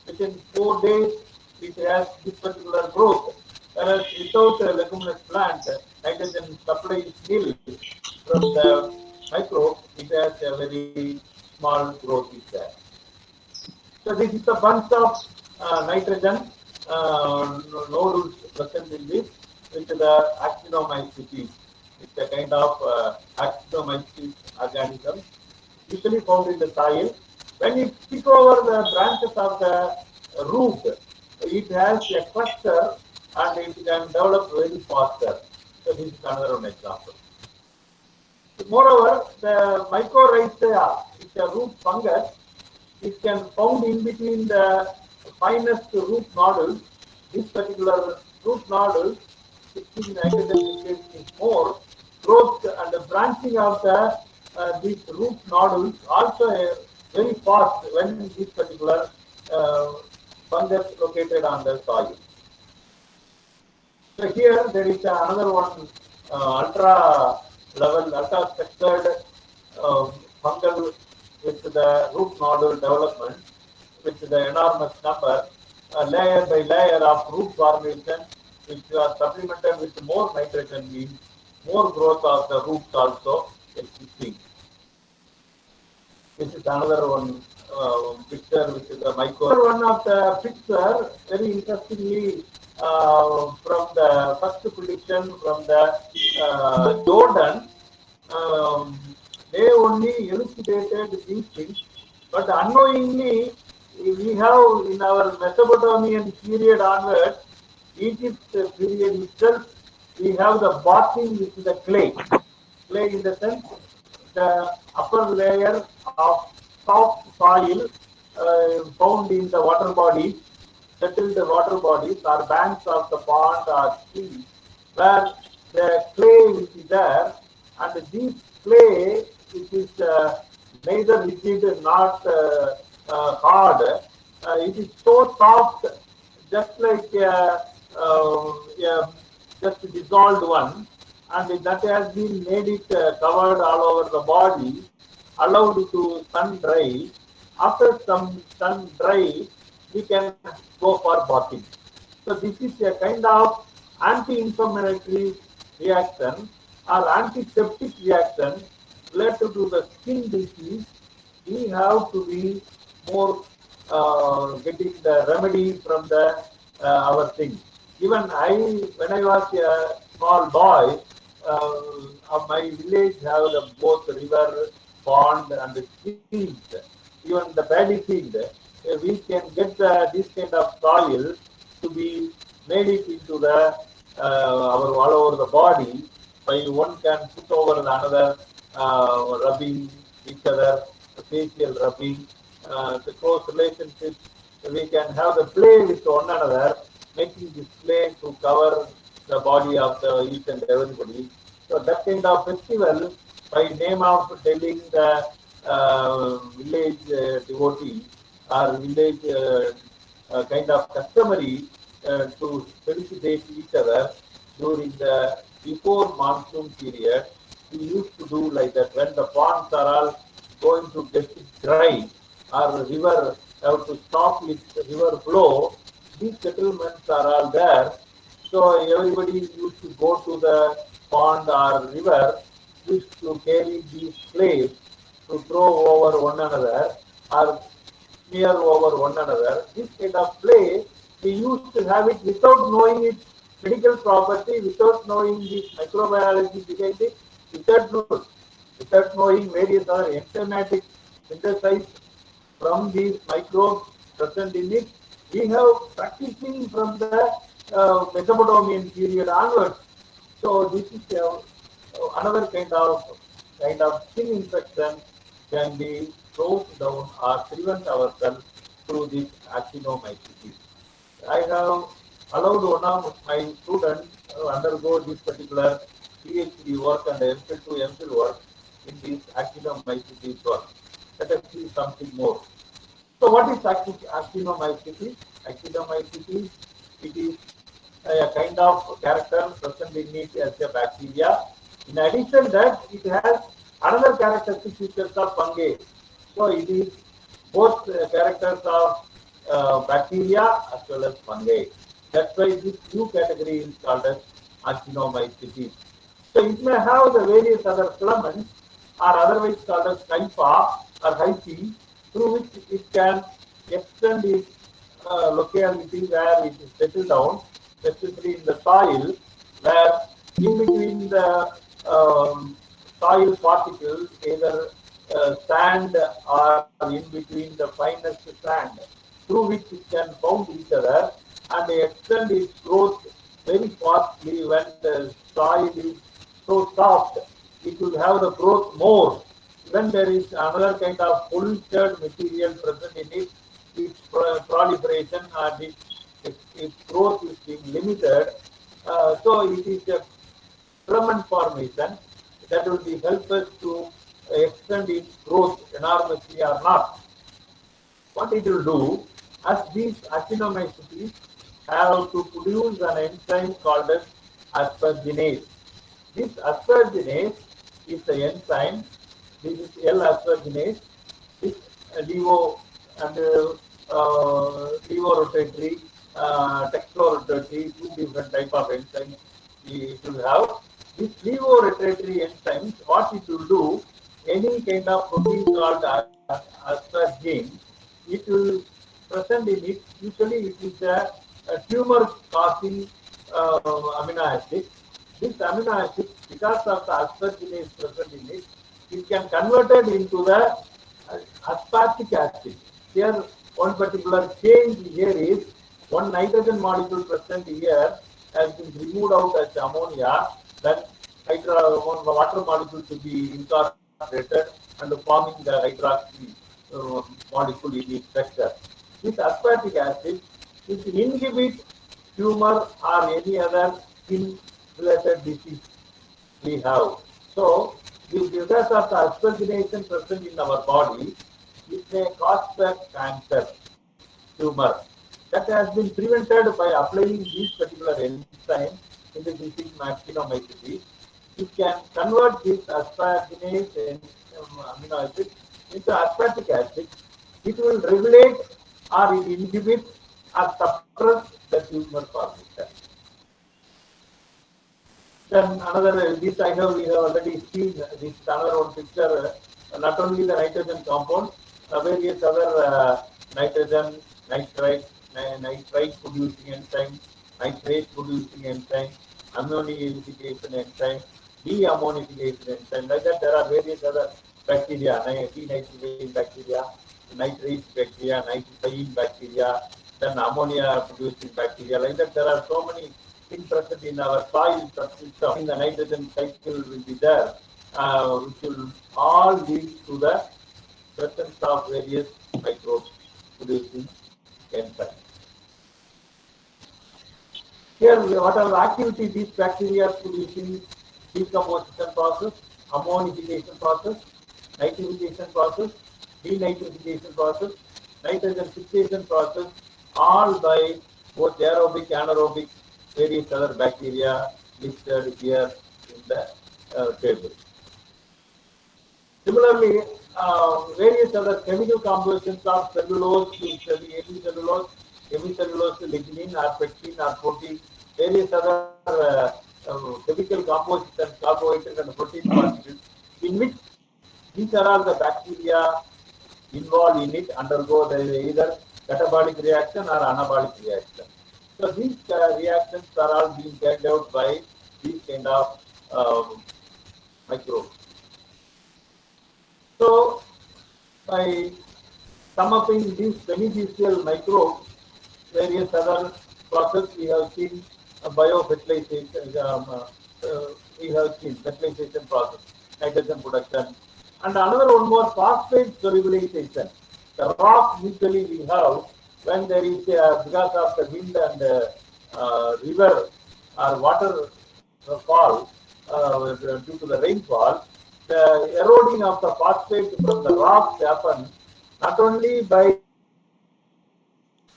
Within 4 days, it has this particular growth. Whereas without a leguminous plant, nitrogen supply is nil from the microbe. It has a very small growth is there. So this is a bunch of nitrogen nodules present in this, which is the actinomycetes. It's a kind of actinomycetes organism, usually found in the soil. When it stick over the branches of the root, it has a cluster and it can develop very faster. So this is another one example. Moreover, the mycorrhiza is a root fungus. It can found in between the finest root nodules. This particular root nodule, 16 nitrogen is more, growth and the branching of the these root nodules also very fast when this particular uh, fungus located on the soil. So here there is another one ultra level, ultra structured fungal with the root nodule development with the enormous number, layer by layer of root formation, which are supplemented with more nitrogen means more growth of the roots also existing. This is another one picture which is the micro. One of the picture very interestingly from the first prediction from the Jordan, um, they only elucidated these things, but unknowingly we have in our Mesopotamian period onwards, Egypt period itself, we have the bathing with the clay. Clay in the sense the upper layer of soft soil found in the water bodies, settled water bodies or banks of the pond or sea, where the clay will be there, and this clay, which is neither rigid not hard, it is so soft, just like just dissolved one, and that has been made it covered all over the body, allowed to sun dry. After some sun dry, we can go for bathing. So this is a kind of anti-inflammatory reaction or antiseptic reaction related to the skin disease. We have to be more getting the remedy from the our thing. Even when I was a small boy, my village have both river, pond, and fields. Even the paddy field, we can get this kind of soil to be made it into the all over the body. By one can put over the another, rubbing each other, facial rubbing, the close relationships. We can have the play with one another, making this play to cover the body of each and everybody. So that kind of festival, by name of telling the village devotee or village kind of customary to felicitate each other during the before monsoon period. We used to do like that when the ponds are all going to get dry or river have to stop its river flow. These settlements are all there. So everybody used to go to the pond or river, used to carry these clays to throw over one another or smear over one another. This kind of play, we used to have it without knowing its medical property, without knowing the microbiology behind it, without knowing various other enzymatic synthesis from these microbes present in it. We have practicing from the Mesopotamian period onwards. So this is another kind of skin infection can be closed down or prevent ourselves through this actinomycetes. I have allowed one of my students to undergo this particular PhD work and MPhil to MPhil work in this actinomycetes work. Let us see something more. So what is actinomycetes? Actinomycetes, it is a kind of character present in it as a bacteria. In addition that it has another characteristic features of fungi. So it is both characters of bacteria as well as fungi. That's why this new category is called as actinomycetes. So it may have the various other filaments or otherwise called as hypha or hyphae through which it can extend its locality where it is settled down, especially in the soil, where in between the soil particles, either sand or in between the finest sand, through which it can bound each other and extend its growth very fastly when the soil is so soft. It will have the growth more. When there is another kind of polluted material present in it, its proliferation and its growth is being limited. So it is a filament formation that will be help us to extend its growth enormously or not. What it will do, as these actinomycetes have to produce an enzyme called as asperginase. This asperginase is the enzyme. This is L-asperginase. This levo and levorotatory, textorotatory, two different type of enzymes it will have. This levorotatory enzymes, what it will do, any kind of protein called aspargine, it will present in it. Usually it is a tumor causing amino acid. This amino acid, because of the asparginase present in it, it can convert it into the aspartic acid. Here, one particular change here is one nitrogen molecule present here has been removed out as ammonia, then one water molecule to be incorporated and forming the hydroxy molecule in its structure. This aspartic acid is inhibit tumor or any other skin related disease we have. So, because of the aspergination present in our body, it may cause the cancer, tumor. That has been prevented by applying these particular enzymes in the disease actinomycetes. You can convert this asparginase and amino acid into aspartic acid. It will regulate or it inhibit or suppress the tumor formation. Then another, this I have, we have already seen this another one picture, not only the nitrogen compound, various other nitrogen, nitrite, nitrite producing enzyme, nitrate producing enzyme, ammonification enzyme, deammonification enzyme, like that there are various other bacteria, denitrification bacteria, nitrate bacteria, nitrate fine bacteria, then ammonia producing bacteria. Like that, there are so many things present in our soil system. The nitrogen cycle will be there, which will all lead to the presence of various microbes producing enzymes. Here, what are the activities these bacteria producing? Decomposition process, ammonification process, nitrification process, denitrification process, nitrogen fixation process, all by both aerobic, anaerobic, various other bacteria listed here in the table. Similarly, various other chemical compositions of cellulose to hemicellulose, hemicellulose to lignin or pectin or protein, various other chemical compositions and carbohydrate and protein particles, in which these are all the bacteria involved in it undergo either catabolic reaction or anabolic reaction. So these reactions are all being carried out by these kind of microbes. So by sum up in these beneficial microbes, various other processes we have seen biofertilization, we have seen fertilization process, nitrogen production, and another one more phosphate solubilization. The rock usually we have when there is because of the wind and river or water fall due to the rainfall, the eroding of the phosphate from the rocks happen not only by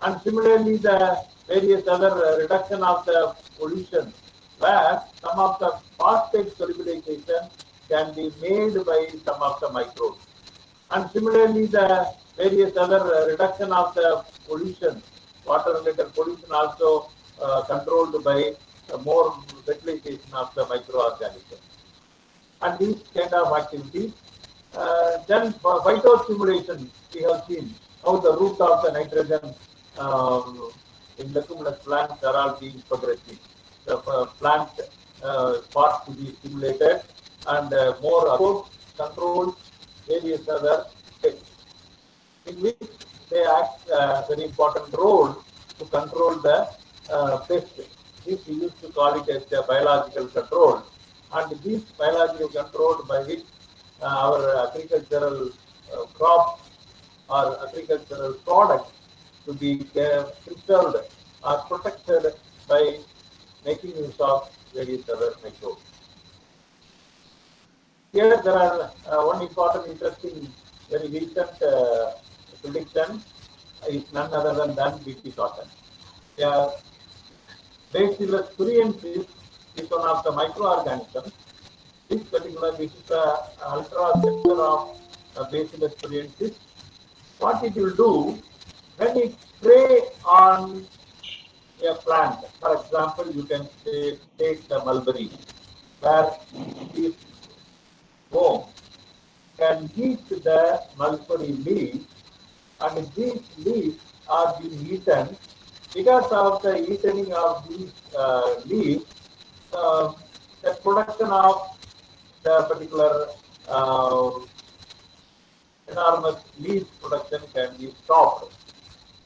and similarly the various other reduction of the pollution where some of the phosphate solubilization can be made by some of the microbes. And similarly the various other reduction of the pollution, water related pollution also controlled by more fertilization of the microorganisms. And these kind of activities. Then phytostimulation, we have seen how the root of the nitrogen in leguminous plants are all being progressive. The plant parts to be stimulated and more control various other pests in which they act a very important role to control the pest. This we used to call it as a biological control, and this biological control by which our agricultural crops or agricultural products to be preserved or protected by making use of various other microbes. Here there are one important interesting, very recent prediction is none other than BT cotton. Yeah, Bacillus thuringiensis is one of the microorganisms. This is the ultra sector of Bacillus thuringiensis. What it will do when it prey on a plant, for example, you can say, take the mulberry, where these worms can eat the mulberry leaves, and these leaves are being eaten. Because of the eating of these leaves, uh, the production of the particular enormous leaf production can be stopped.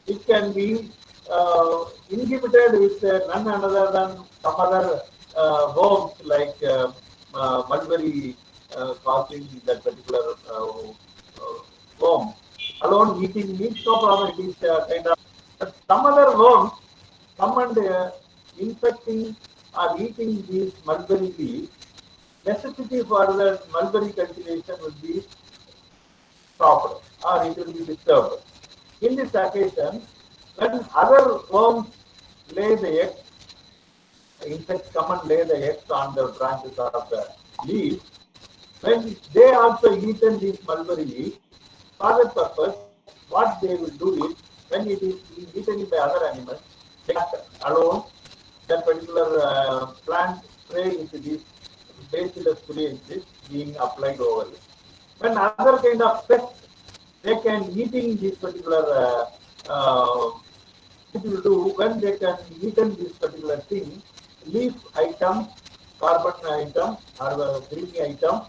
It can be inhibited with none other than some other worms like mulberry causing that particular worm. Alone eating meat, no problem, it is kind of. But some other worms come and infecting or eating these mulberry leaves, necessity for the mulberry cultivation will be stopped or it will be disturbed. In this occasion, when other worms lay the eggs, insects come and lay the eggs on the branches of the leaves, when they also eaten these mulberry leaves, for that purpose, what they will do is, when it is eaten by other animals, they can't alone that particular plant spray into this Bacillus thuringiensis being applied over it. When other kind of pests, they can eating this particular it will do when they can eaten this particular thing, leaf item, carbon item or green item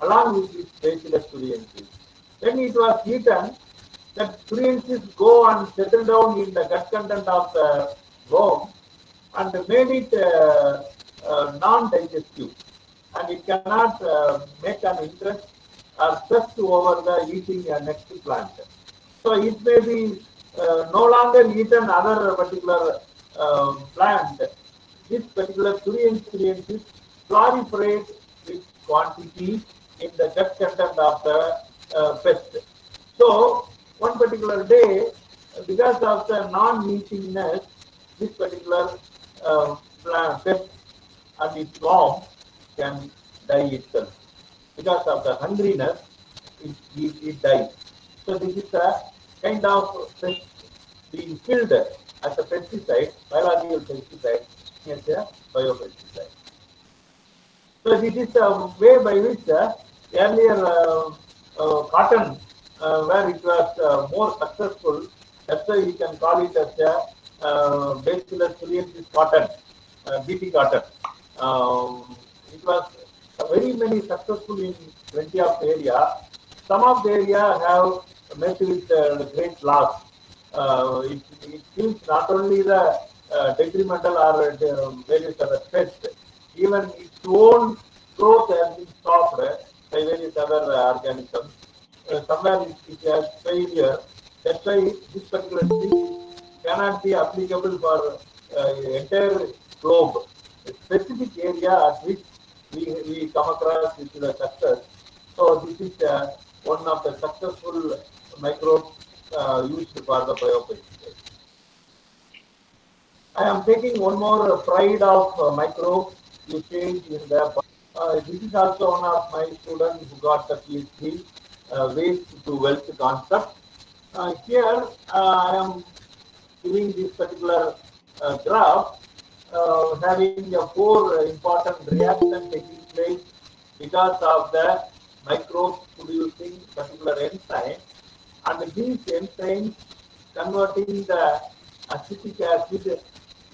along with this Bacillus thuringiensis. When it was eaten, that nutrients go and settle down in the gut content of the worm and made it non-digestive, and it cannot make an interest or stress over the eating next plant. So it may be no longer eaten other particular plant. This particular Turiensis proliferate with quantity in the gut content of the pest. So one particular day, because of the non-eatingness, this particular pest and its form can die itself. Because of the hungriness, it dies. So this is a kind of pest being killed as a pesticide, biological pesticide, as a biopesticide. So this is a way by which earlier cotton, where it was more successful, that's why we can call it as a Bacillus thuringiensis cotton, BT cotton. It was very many successful in plenty of area. Some of the area have met with great loss. It kills not only the detrimental or various other pests, even its own growth has been stopped by various other organisms. Somewhere it has failure. That's why this particular species cannot be applicable for entire globe. A specific area at which we come across with the success. So this is one of the successful microbes used for the biopesticide. I am taking one more pride of micro usage in the. This is also one of my students who got the PhD, waste to wealth concept. Here I am giving this particular graph, having a four important reactions taking place because of the microbes producing particular enzyme, and these enzymes converting the acetic acid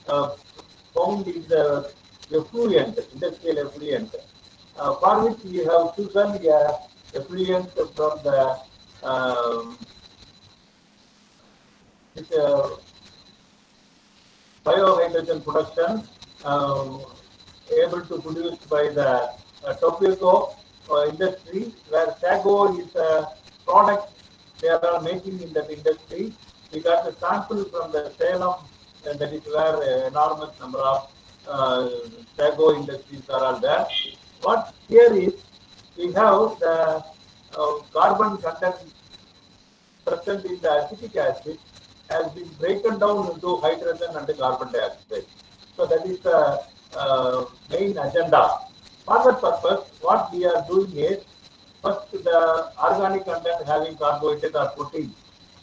uh, found in the effluent, industrial effluent, for which we have chosen a effluent from the this, biohydrogen production, able to produce by the tobacco industry, where sago is a product they are making in that industry. We got a sample from the Salem, and that is where enormous number of sago industries are all there. What here is, we have the carbon content present in the acetic acid has been broken down into hydrogen and carbon dioxide. So that is the main agenda. For that purpose, what we are doing is, first the organic content having carbohydrate or protein,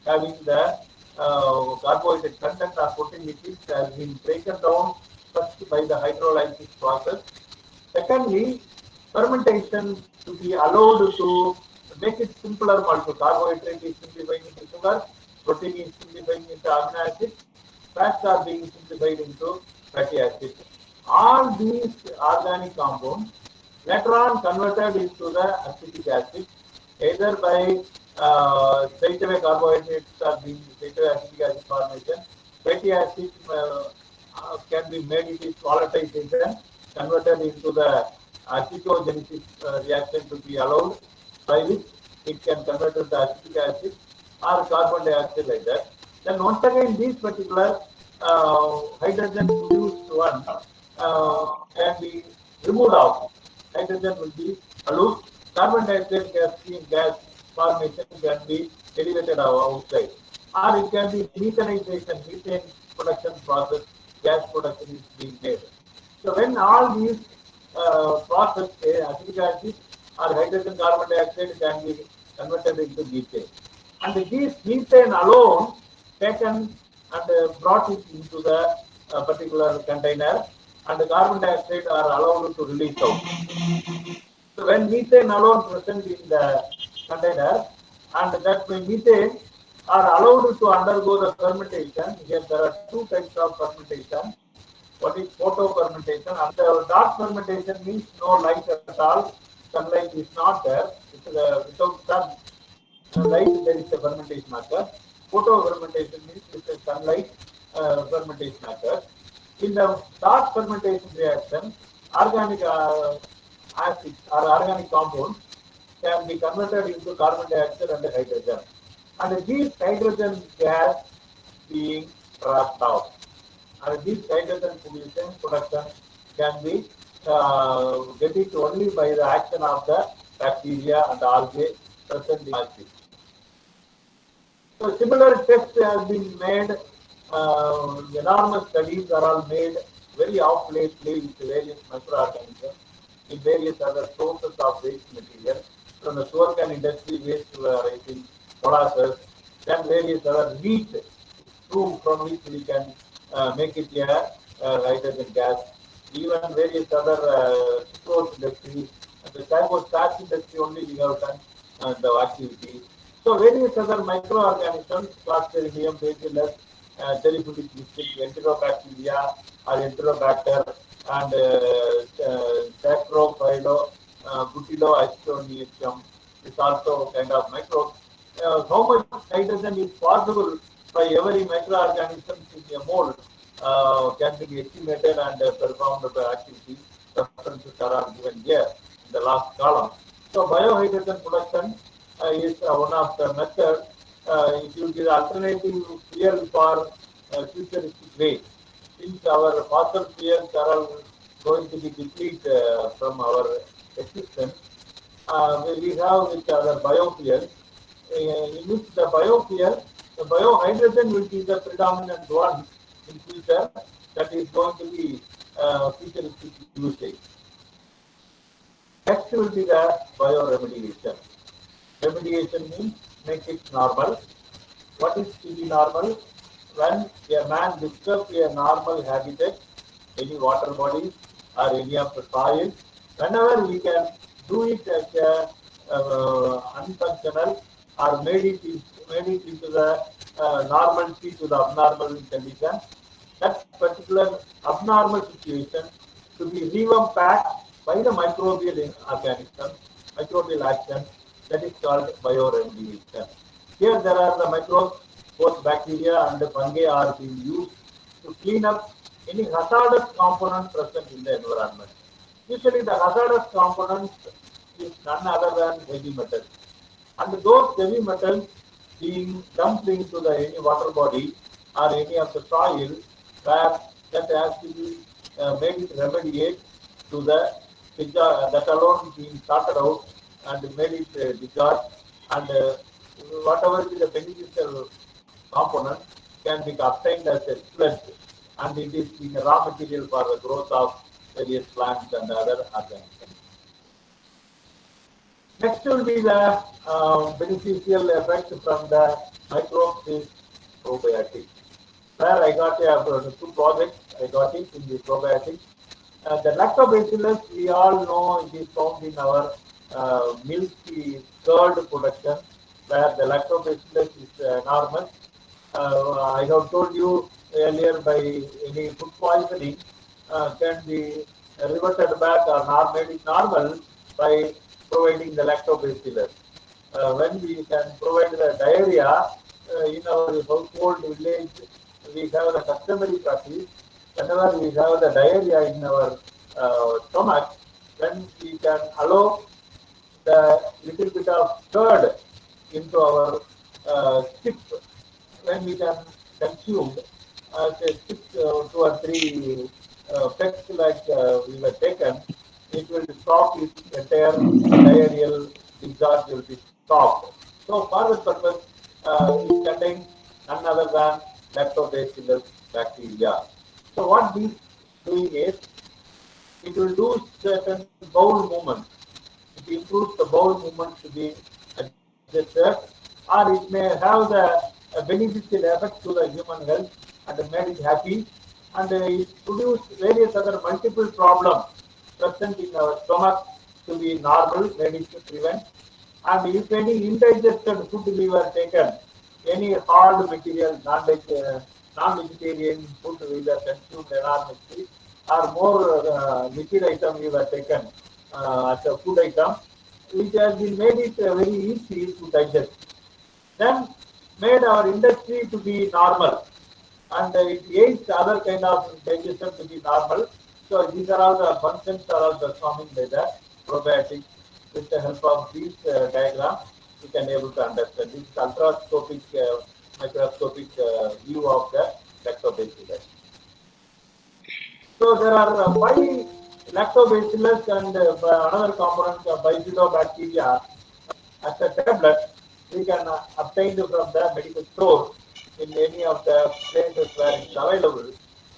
having the carbohydrate content or protein lipids has been broken down first by the hydrolysis process. Secondly, fermentation to be allowed to make it simpler molecule. Carbohydrate is simplifying into sugar, protein is simplifying into amino acids, fats are being simplified into fatty acids. All these organic compounds later on converted into the acetic acid, either by straight away carbohydrates are being straight away acetic acid formation. Fatty acids can be made it is volatilization, converted into the acetogenesis reaction to be allowed, by which it can convert to the acetic acid or carbon dioxide like that. Then once again these particular hydrogen produced one can be removed out. Hydrogen will be loose. Carbon dioxide gas formation can be elevated outside. Or it can be methanization, methane production process, gas production is being made. So when all these process, acetic acid or hydrogen carbon dioxide can be converted into methane. And this methane alone taken and brought it into the particular container, and the carbon dioxide are allowed to release out. So when methane alone present in the container, and that methane are allowed to undergo the fermentation. Here there are two types of fermentation. What is photo fermentation? And the dark fermentation means no light at all. Sunlight is not there. It's without sun. light, there is a fermentation occurs. Photofermentation means with the sunlight fermentation occurs. In the dark fermentation reaction, organic acids or organic compounds can be converted into carbon dioxide and hydrogen. And these hydrogen gas being trapped out. And this hydrogen production can be get it only by the action of the bacteria and algae present in the. So similar tests have been made. Enormous studies are all made very off lately with various microorganisms in various other sources of waste material from the sugarcane industry waste raising molasses, then various other wheat through from which we can make it a hydrogen gas, even various other sucrose industry, and the starch industry only we have done the activity. So various other microorganisms, Clostridium, Bacillus, therapeutic yeast, Enterobacteria or Enterobacter, and Saccharophilo, Butyloactonium is also kind of microbe. How much hydrogen is possible by every microorganism in a mole can be estimated and performed by activity. References are all given here in the last column. So biohydrogen production is one of the methods. It will be the alternative fuel for futuristic waste. Since our fossil fuels are all going to be depleted from our existence, we have which are the biofuels. In which the biofuel, the biohydrogen will be the predominant one in future that is going to be futuristic usage. Next will be the bioremediation. Remediation means make it normal. What is to be normal? When a man disturbs a normal habitat, any water body or any of the soil, whenever we can do it as a unfunctional or made it into the normalcy to the abnormal condition, that particular abnormal situation to be revamped by the microbial organism, microbial action, that is called bioremediation. Here there are the microbes, both bacteria and fungi are being used to clean up any hazardous component present in the environment. Usually the hazardous component is none other than heavy metals. And those heavy metals being dumped into the any water body or any of the soil where that has to be made it remediate to the that alone being sorted out and made it discharge, and whatever is the beneficial component can be obtained as a sludge, and it is being a raw material for the growth of various plants and other organisms. Next will be the beneficial effect from the microbes probiotics. Where I got two projects, I got it in the probiotics. The lactobacillus, we all know it is found in our milky curd production, where the lactobacillus is enormous. I have told you earlier by any food poisoning can be reverted back or made it normal by providing the lactobacillus. When we can provide the diarrhea in our household village, we have the customary practice. Whenever we have the diarrhea in our stomach, then we can allow the little bit of curd into our chip. When we can consume say 2 or 3 pecks like we were taken, it will stop its entire diarrheal discharge will be stopped. So for this purpose, it contains none other than lactobacillus bacteria. So what this doing is, it will do certain bowel movements. It improves the bowel movement to be adjusted, or it may have the beneficial effect to the human health and made it happy, and it produced various other multiple problems present in our stomach to be normal, made it to prevent. And if any indigested food we were taken, any hard material, non-vegetarian food we were consumed enormously, or more liquid item we were taken as a food item, which has been made it very easy to digest. then made our industry to be normal, and it aids other kind of digestion to be normal. So these are all the functions are all performing by the probiotics. With the help of these diagram, you can able to understand. This is ultrascopic, microscopic view of the lactobacillus. So there are 5 lactobacillus and another component bifidobacteria as a tablet we can obtain from the medical store in any of the places where it's available.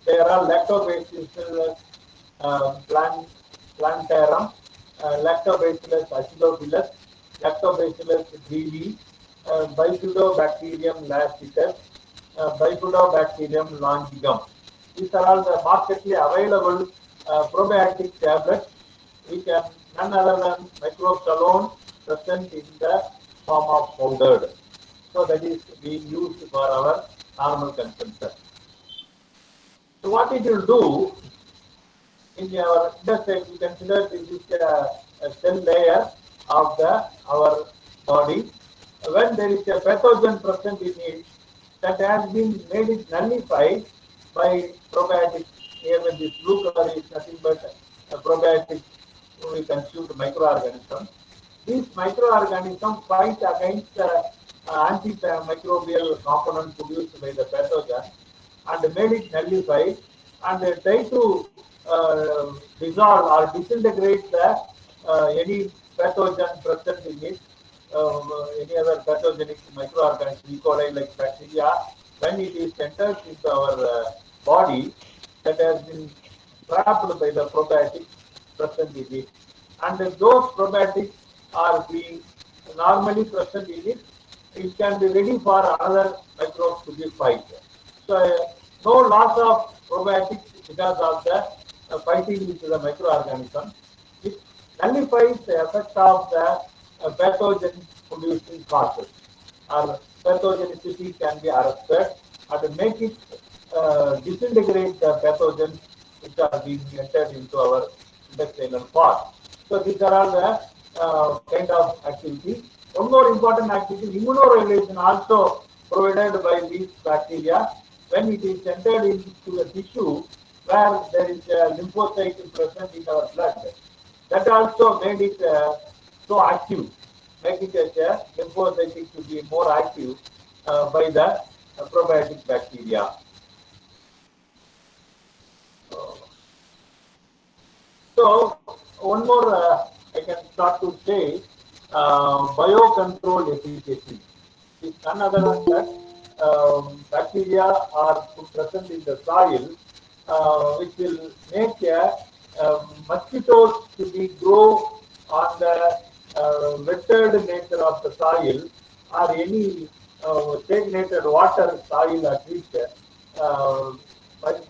They are all lactobacillus plantarum, lactobacillus acidophilus, lactobacillus grevi, bifidobacterium lacetus, bifidobacterium longigum. These are all the markedly available probiotic tablets which are none other than microbes alone present in the form of powdered. So that is being used for our normal consumption. So what it will do in our intestine, we consider this is a cell layer of our body. When there is a pathogen present in it, that has been made it nullified by probiotics. Here when this blue color is nothing but a probiotic we consumed microorganisms. These microorganisms fight against antimicrobial component produced by the pathogen and made it nullified and try to dissolve or disintegrate the any pathogen present in it, any other pathogenic microorganism, E. coli like bacteria, when it is entered into our body, that has been trapped by the probiotics present in it. And those probiotics are being normally present in it, it can be ready for another microbes to be fight. So no loss of probiotics because of the fighting with the microorganism. It nullifies the effect of the pathogen producing causes. Or pathogenicity can be arrested and make it disintegrate the pathogens which are being entered into our intestinal part. So these are all the kind of activity. One more important activity, immunoregulation also provided by these bacteria when it is entered into a tissue where there is a lymphocyte present in our blood. That also made it so active, make it as a lymphocytic to be more active by the probiotic bacteria. So one more I can start to say biocontrol efficacy. It's none other than that bacteria are present in the soil which will make mosquitoes to be grow on the wetted nature of the soil or any stagnated water soil at least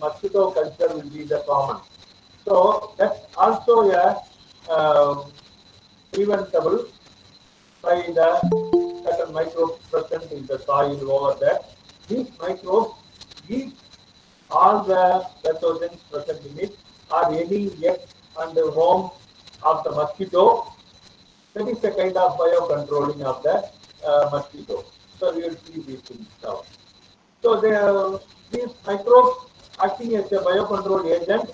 mosquito culture will be the common. So that's also a preventable by the certain microbes present in the soil over there. These microbes eat all the pathogens present in it or any eggs and worms of the mosquito. That is a kind of biocontrolling of the mosquito. So we will see these things now. So these microbes acting as a biocontrol agent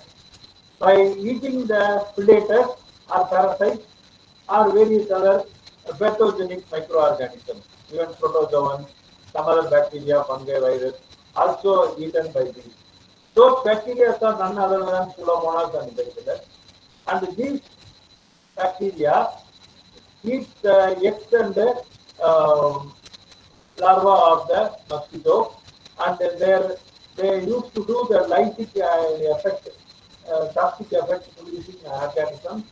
by eating the predators or parasites or various other pathogenic microorganisms, even protozoans, some other bacteria, fungi, virus, also eaten by these. Those bacteria are none other than Pseudomonas and bacillus, and these bacteria eat the eggs and larva of the mosquito, and they used to do the lytic effect, toxic effect producing organisms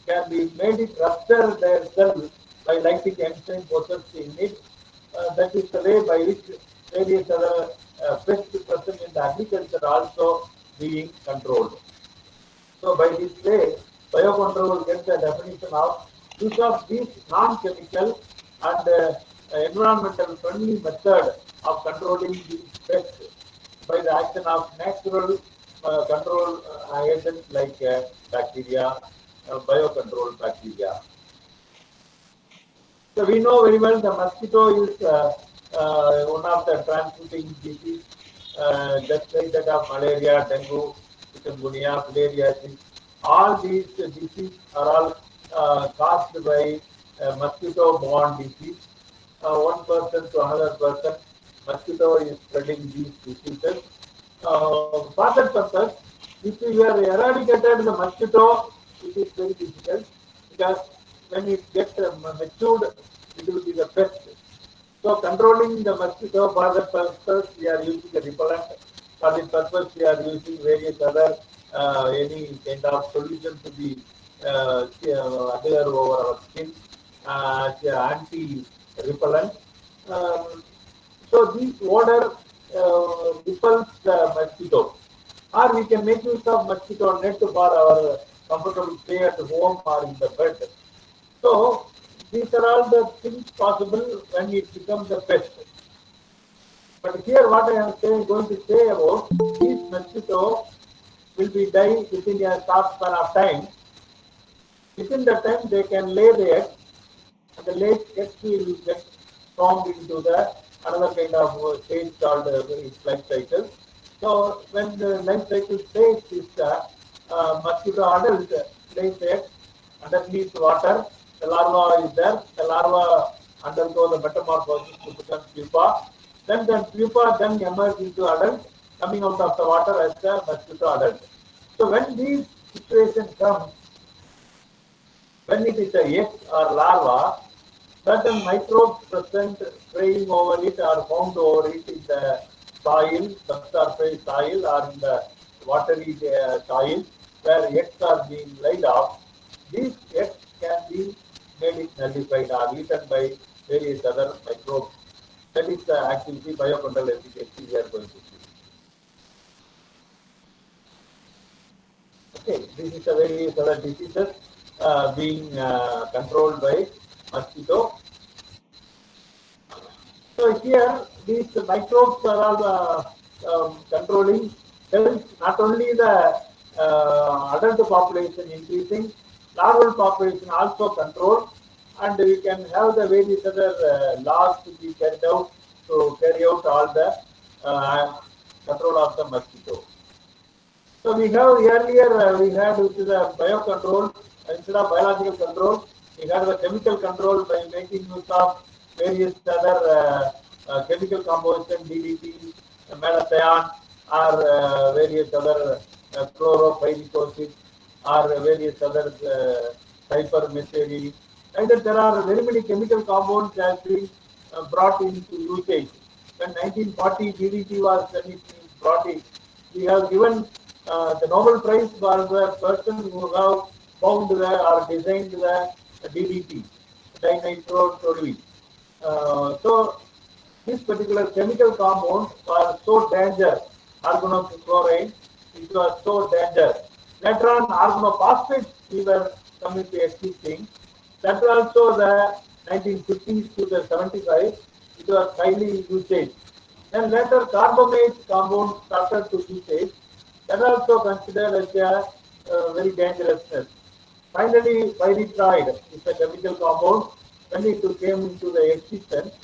can be made it rupture their cell by lytic enzyme possessed in it. That is the way by which various other pests present in the agriculture also being controlled. So by this way, biocontrol gets the definition of use of these non-chemical and environmental friendly method of controlling these pests by the action of natural control agents like bacteria, biocontrol bacteria. So we know very well the mosquito is one of the transmitting disease, just like that of malaria, dengue, chikungunya, filariasis. All these diseases are all caused by mosquito-borne disease. One person to another person, mosquito is spreading these diseases. For that purpose, if we were eradicated the mosquito, it is very difficult because when it gets matured, it will be the pest. So controlling the mosquito, for that purpose we are using a repellent. For this purpose we are using various other any kind of solution to be adhere over our skin, anti-repellent. Um, so this odor repels the mosquito. Or we can make use of mosquito net for our comfortable stay at home or in the bed. So these are all the things possible when it becomes a pest. But here what I am saying, going to say about these mosquito will be die within a short span of time. Within that time they can lay the egg, and the lay eggs will get formed into the another kind of stage called its life cycle. So when the life cycle stage is mosquito adult lays egg underneath water, the larva is there. The larva undergo the metamorphosis to become pupa. Then the pupa then emerge into adult, coming out of the water as the mosquito adult. So when these situations come, when it is a egg or larva, certain microbes present spraying over it or found over it in the soil, subsurface soil, or in the watery soil where eggs are being laid off. These eggs can be made it nullified or eaten by various other microbes. That is the activity biocontrol efficacy we are going to see. Okay, this is the various other diseases being controlled by mosquito. So here these microbes are all controlling cells, not only the adult population increasing, larval population also controlled, and we can have the various other laws to be carried out to carry out all the control of the mosquito. So we have earlier we had which is a biocontrol instead of biological control. We had the chemical control by making use of various other chemical composition, DDT, malathion, or various other chloropyrifos, or various other cypermethylene. And there are very many chemical compounds that have been brought into usage. When 1940 DDT was when it brought in, we have given the Nobel Prize for the person who have found the or designed the DDT, dinitro. So this particular chemical compound was so dangerous, organochloride, it was so dangerous. Later on, organophosphates we were coming to existing. That also the 1950s to the 75, it was highly usage. Then later carbamate compound started to usage. That also considered as a very dangerousness. Finally, pyrethroid is a chemical compound when it came into the existence.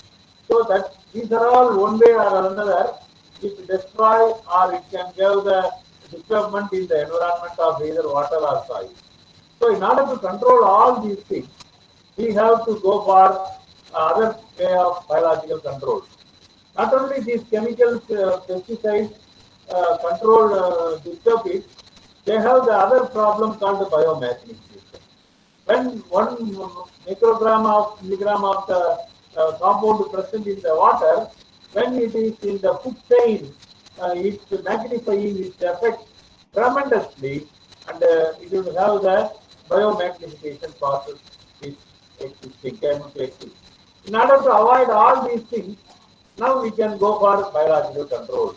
So that these are all one way or another, it destroy or it can give the disturbance in the environment of either water or soil. So in order to control all these things, we have to go for other way of biological control. Not only these chemicals, pesticides, control disturb it, they have the other problem called the biomass. When 1 milligram of the compound present in the water, when it is in the food chain, it's magnifying its effect tremendously, and it will have the biomagnification process is existing, chemical existing. In order to avoid all these things, now we can go for biological control.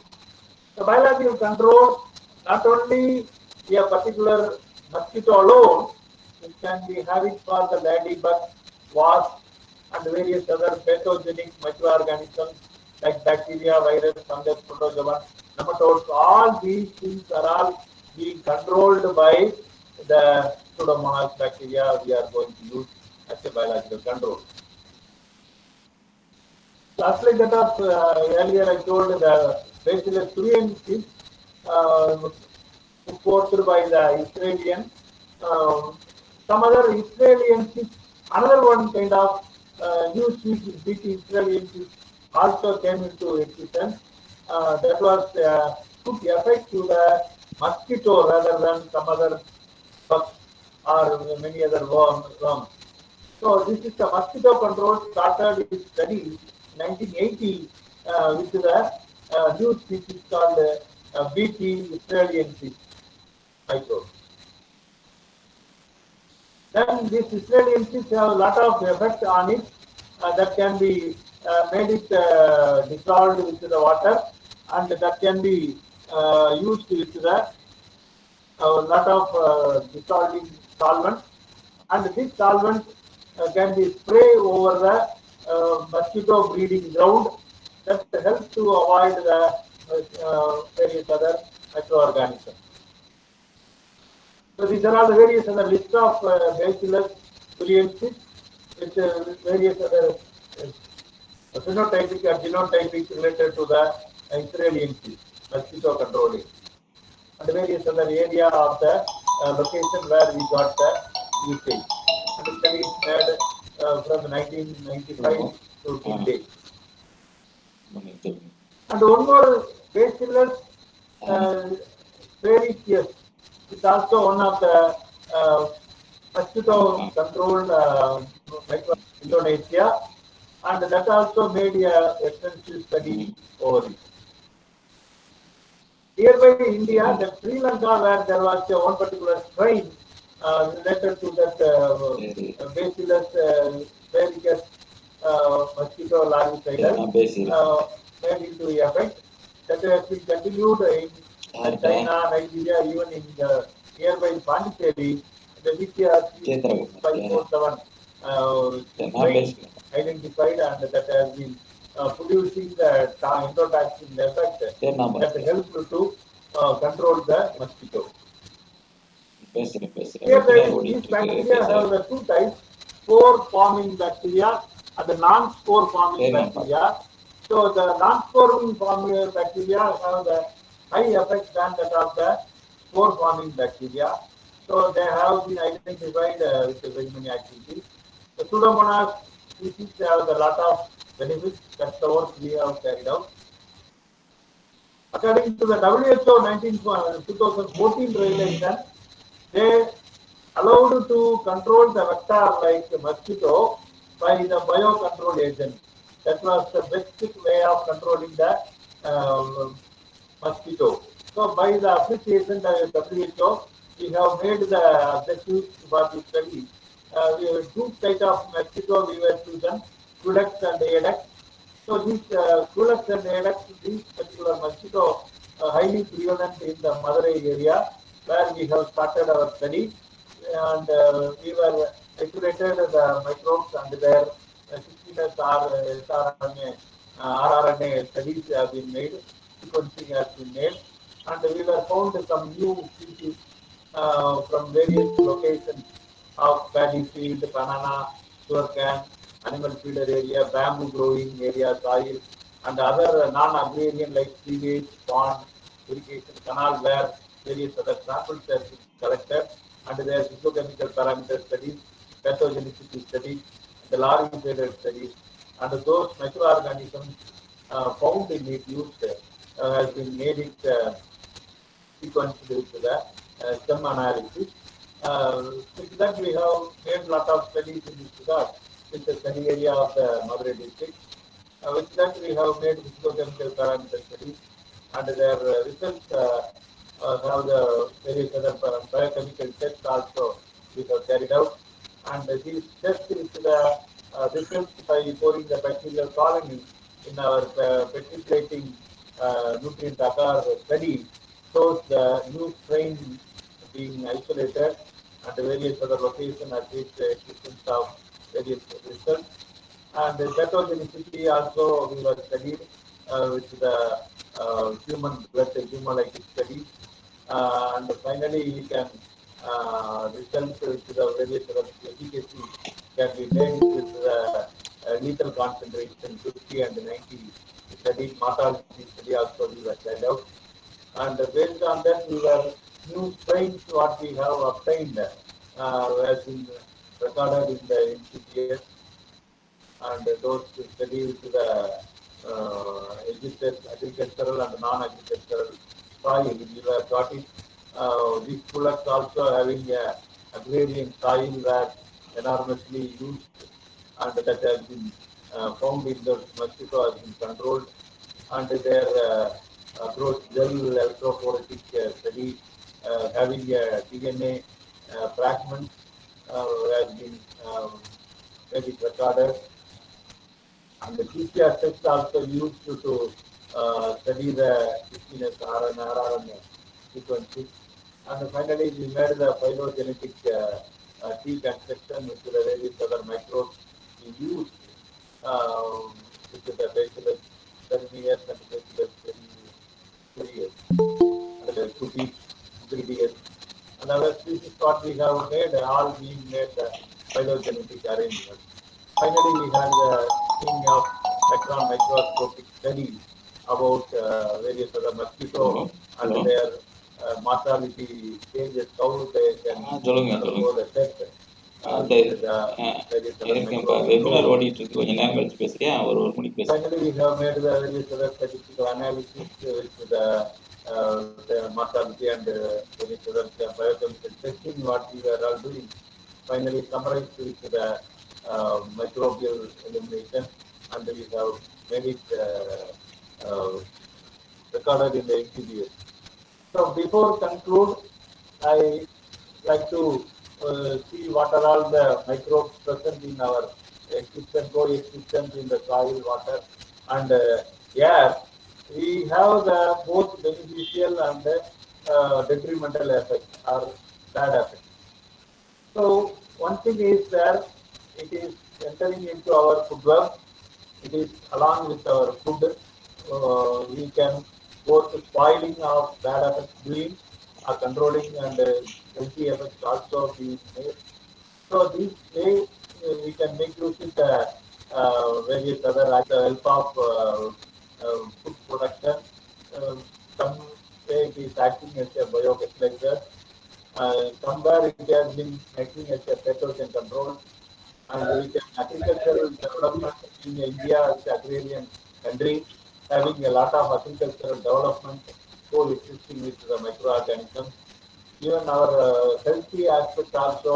The biological control not only a particular mosquito alone, it can be having for the ladybug, wasp, and various other pathogenic microorganisms like bacteria, virus, fungus, protozoan, nematodes. All these things are all being controlled by the pseudomonas bacteria we are going to use as a biological control. Just like that of earlier I told the Bacillus thuringiensis forced by the Israelians. Um, some other Israelians, another one kind of new species, big Israelians also came into existence. That was took effect to the mosquito rather than some other bugs or many other worms. So this is the mosquito control started its study in 1980 with the new species called BT Israeliensis microbes. Then these Israeliensis have a lot of effect on it that can be made it dissolved with the water, and that can be used with the a lot of dissolving solvent, and this solvent can be sprayed over the mosquito breeding ground. That helps to avoid the various other microorganisms. So these are all the various other list of bacillus thuringiensis with various other phenotypic or genotypic related to the Israeliensis, mosquito controlling, and various other area of the location where we got the usage. And the study is made from 1995 to till date. And one more bacillus varicus is also one of the mosquito controlled micro Indonesia, and that also made a extensive study over it. Nearby India, the Sri Lanka, where there was one particular strain related to that Bacillus varicus mosquito larvicidal came into effect. That has been continued in China, Nigeria, even in the nearby Pondicherry, the VCR 547 strain identified, and that has been producing the endotoxin effect that helps to control the mosquito. Here, these bacteria have the two types: spore-forming bacteria and the non-spore-forming bacteria. So the non-spore-forming bacteria have the high effect than that of the spore-forming bacteria. So they have been identified with very many activities. The Pseudomonas species have a lot of benefits. That's the work we have carried out. According to the WHO 2014 regulation, they allowed to control the vector like mosquito by the biocontrol agent. That was the best way of controlling the mosquito. So by the appreciation by WHO, we have made the objectives for the study. We have two types of mosquito we were chosen, Culex and Aedex. So these Culex and Aedex, these particular mosquito highly prevalent in the Madurai area where we have started our study, and we were isolated the microbes and their 16S rRNA studies have been made, sequencing has been made, and we were found some new species from various locations of paddy field, banana, sugarcane, animal feeder area, bamboo growing area, soil, and other non-agrarian like sewage, pond, irrigation canal where various other samples have been collected, and there are physiochemical parameter studies, pathogenicity studies, the larvae studies, and those microorganisms found in it used has been made it sequenced with the stem analysis. With that, we have made a lot of studies in this regard with the study area of the Madurai district. With that, we have made physicochemical parameter studies, and their results have the various other biochemical tests also we have carried out. And these tests is the results by pouring the bacterial colony in our petrificating nutrient agar study shows the new strain being isolated at various other locations at which existence of various results. And the pathogenicity also we were studied with the human blood hemolytic studies. And finally, we can result with the various other efficacy can be made with the lethal concentration 50 and 90 study, mortality study also we were carried out. And based on that, we were new strains what we have obtained has been recorded in the NCPS, and those studies the agricultural and non-agricultural soil. We were got it. These products also having a agrarian soil were enormously used, and that has been found in the mosquito has been controlled, and their growth gel electrophoretic study having a DNA fragment has been made it recorded, and the PCR test also used to study the thickness RNA sequences. And finally, we made the phylogenetic T construction with the various other microbes we used with the bacillus cereus and bacillus cereus and the cutis gridius. And other species what we have made, all being made phylogenetic arrangement. Finally, we had the thing of spectrum microscopic studies about various other mosquito and hello their mortality changes, how they can சொல்லுங்க undergo சொல்லுங்க. the test அந்த with the various other இருக்கேன்ப்பா, microbes. Webinar So ஓடிட்டு இருக்கு, கொஞ்சம் நேரம் கழிச்சு பேசுறியா? ஒரு மணிக்கு பேசு. finally, we have made the various other statistical analysis with the mortality and various other biochemical testing what we were all doing. Finally, summarized with the microbial elimination, and we have made it recorded in the NCBS. So before conclude, I like to see what are all the microbes present in our existence, coexistence in the soil, water, and air. We have the both beneficial and detrimental effects or bad effects. So one thing is that it is entering into our food web. It is along with our food. We can both spoiling of bad effects doing, controlling, and healthy effects also being made. So this way we can make use of the various other help of food production. Um, some say it is acting as a biofertilizer. Somewhere it has been making as a pathogen control, and with an agricultural development in India as agrarian country, having a lot of agricultural development coexisting with the microorganisms. Even our healthy aspect also,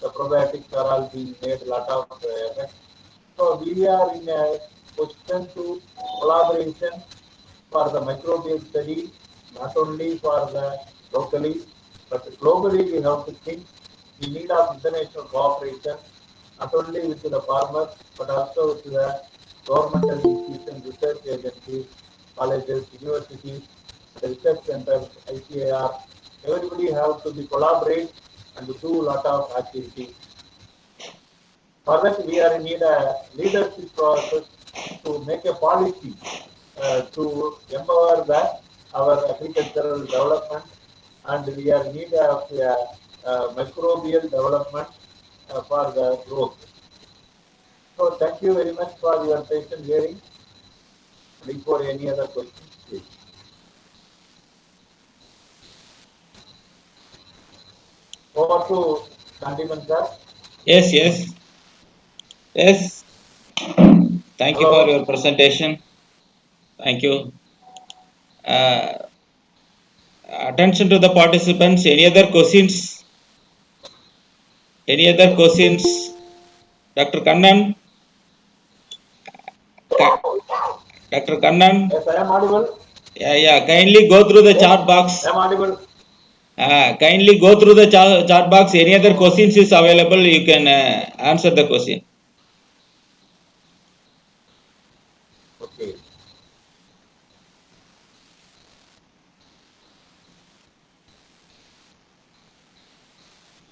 the probiotics are all being made a lot of effect. So we are in a position to collaboration for the microbial study, not only for the locally, but globally we have to think. We need of international cooperation, not only with the farmers, but also with the governmental institutions, research agencies, colleges, universities, research centers, ICAR. Everybody have to be collaborate and do a lot of activities. For that, we are in need a leadership process to make a policy to empower our agricultural development, and we are in need of microbial development for the growth. So thank you very much for your patient hearing. Before any other questions, please. Over to Sandiman sir. Yes, yes, yes. Thank you for Hello. your presentation. Thank you. Uh, Attention to the participants. Any other questions? Any other questions? Dr. Kannan? Dr. Kannan? Yes, I am audible. Yeah. Kindly go through the Yes, chat box. I am audible. Kindly go through the chat box. Any other questions is available, you can answer the question. Okay.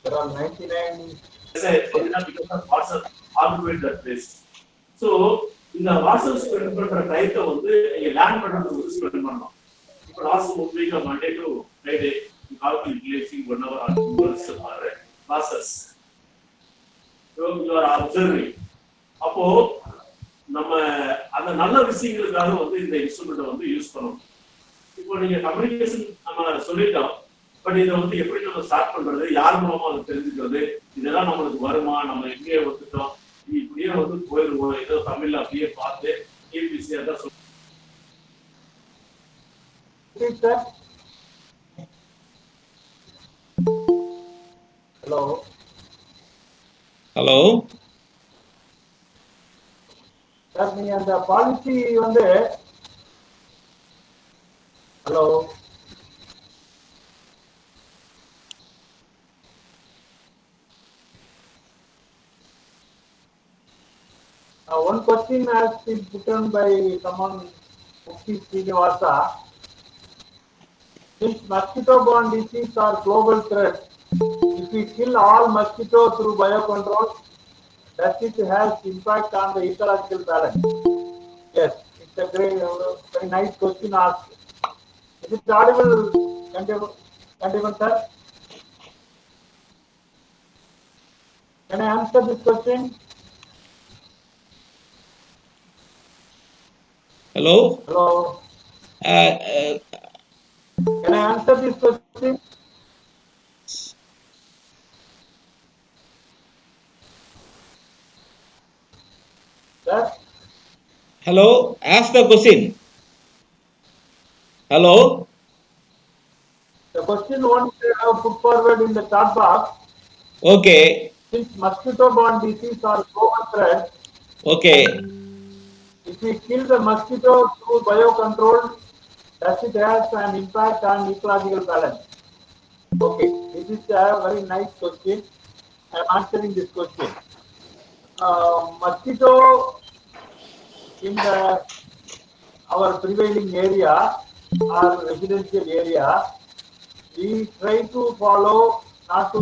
There are 99. Because of water occupy that place. So இந்த வாசல் spend பண்ற டைத்தை வந்து நீங்க land பண்றது spend பண்ணலாம். இப்போ last 1 week Monday to Friday you have to utilizing 1 hour or 2 hours for classes. So you are observing. அப்போ நம்ம அந்த நல்ல விஷயங்களுக்காக வந்து இந்த இன்ஸ்ட்ருமெண்ட்டை வந்து யூஸ் பண்ணணும். இப்போ நீங்க கம்யூனிகேஷன் நம்ம சொல்லிட்டோம், பட் இதை வந்து எப்படி நம்ம ஸ்டார்ட் பண்றது, யார் மூலமா அதை தெரிஞ்சுக்கிறது, இதெல்லாம் நம்மளுக்கு வருமா, நம்ம எங்கேயே வந்துட்டோம், இப்படியே வந்து போயிருவோம், ஏதோ தமிழ்ல அப்படியே பார்த்து டிபிசியா தான் சொல்லுவோம். ஹலோ ஹலோ சார், நீங்க அந்த பாலிசி வந்து hello one question has been put on by someone, Mukti Srinivasa. Since mosquito-borne disease are global threat, if we kill all mosquitoes through biocontrol, does it have impact on the ecological balance? Yes, it's a great, very nice question asked. Is it audible, Kandivan sir? Can I answer this question? Hello Hello. Can I answer this question? Sir? Hello ask the question. Hello The question one they have put forward in the chat box. Okay Since mosquito-borne disease are global threat, okay if we kill the mosquito through biocontrol, does it have an impact on ecological balance? Okay, this is a very nice question. I am answering this question. Mosquito in our prevailing area or residential area, we try to follow not to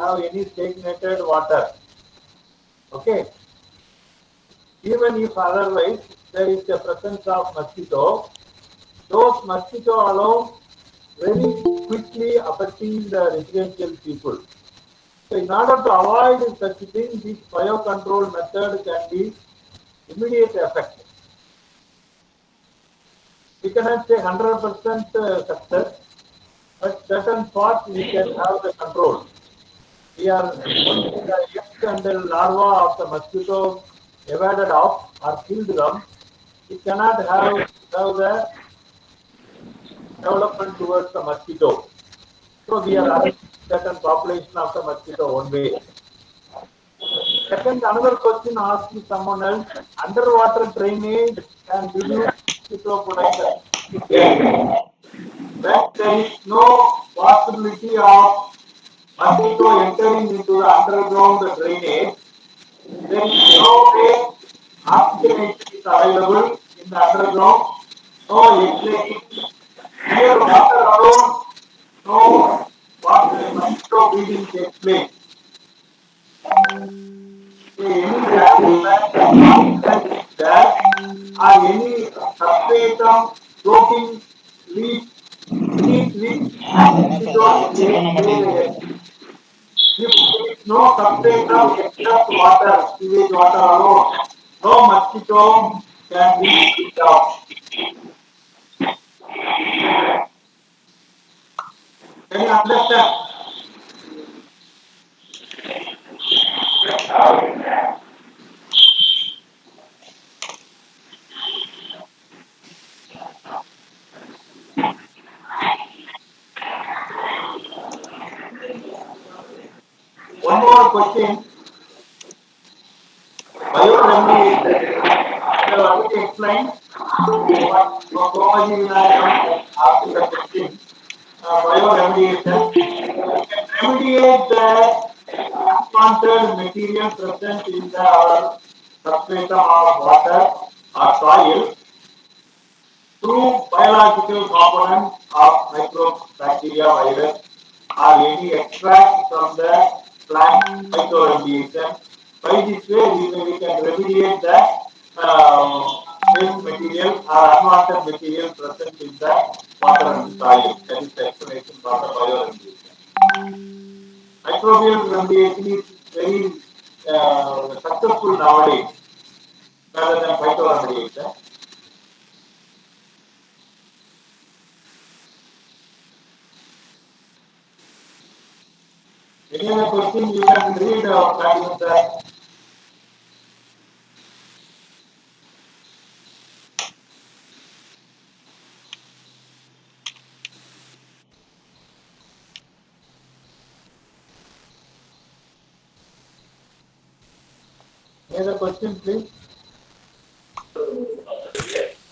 have any stagnated water. Okay. Even if otherwise there is a presence of mosquito, those mosquito alone very quickly affecting the residential people. So in order to avoid such thing, this biocontrol method can be immediate effect. We cannot say 100% success, but certain parts we can have the control. We are once the eggs and the larva of the mosquito evaded off or killed them, we cannot have the development towards the mosquito. So we are arresting certain population of the mosquito one way. Second, another question asked to someone else, underwater drainage can reduce mosquito production. Yes. When there is no possibility of mosquito entering into the underground drainage, there is no way oxygenation is available in the underground, no exit, mere water alone, no mosquito breeding takes place. Any gas that or any substratum floating leaf beneath which mosquitoes lay their eggs. If there is no substratum except water, sewage water alone, no mosquito can be picked up. Can you understand? One more question. Bioremediation. I have already explained what Gopaji Vinayakam asked the question. Bioremediation. We can remediate the unwanted material present in our substratum of water or soil through biological components of microbes, bacteria, virus, or any extract from the plant microremediation. By this way, we can remediate the waste material or unwanted material present in the water and soil. That is the explanation for the bioremediation. Microbial remediation is very successful nowadays. rather than phytoremediation. Any other question you can read or practice that. Any other question, please?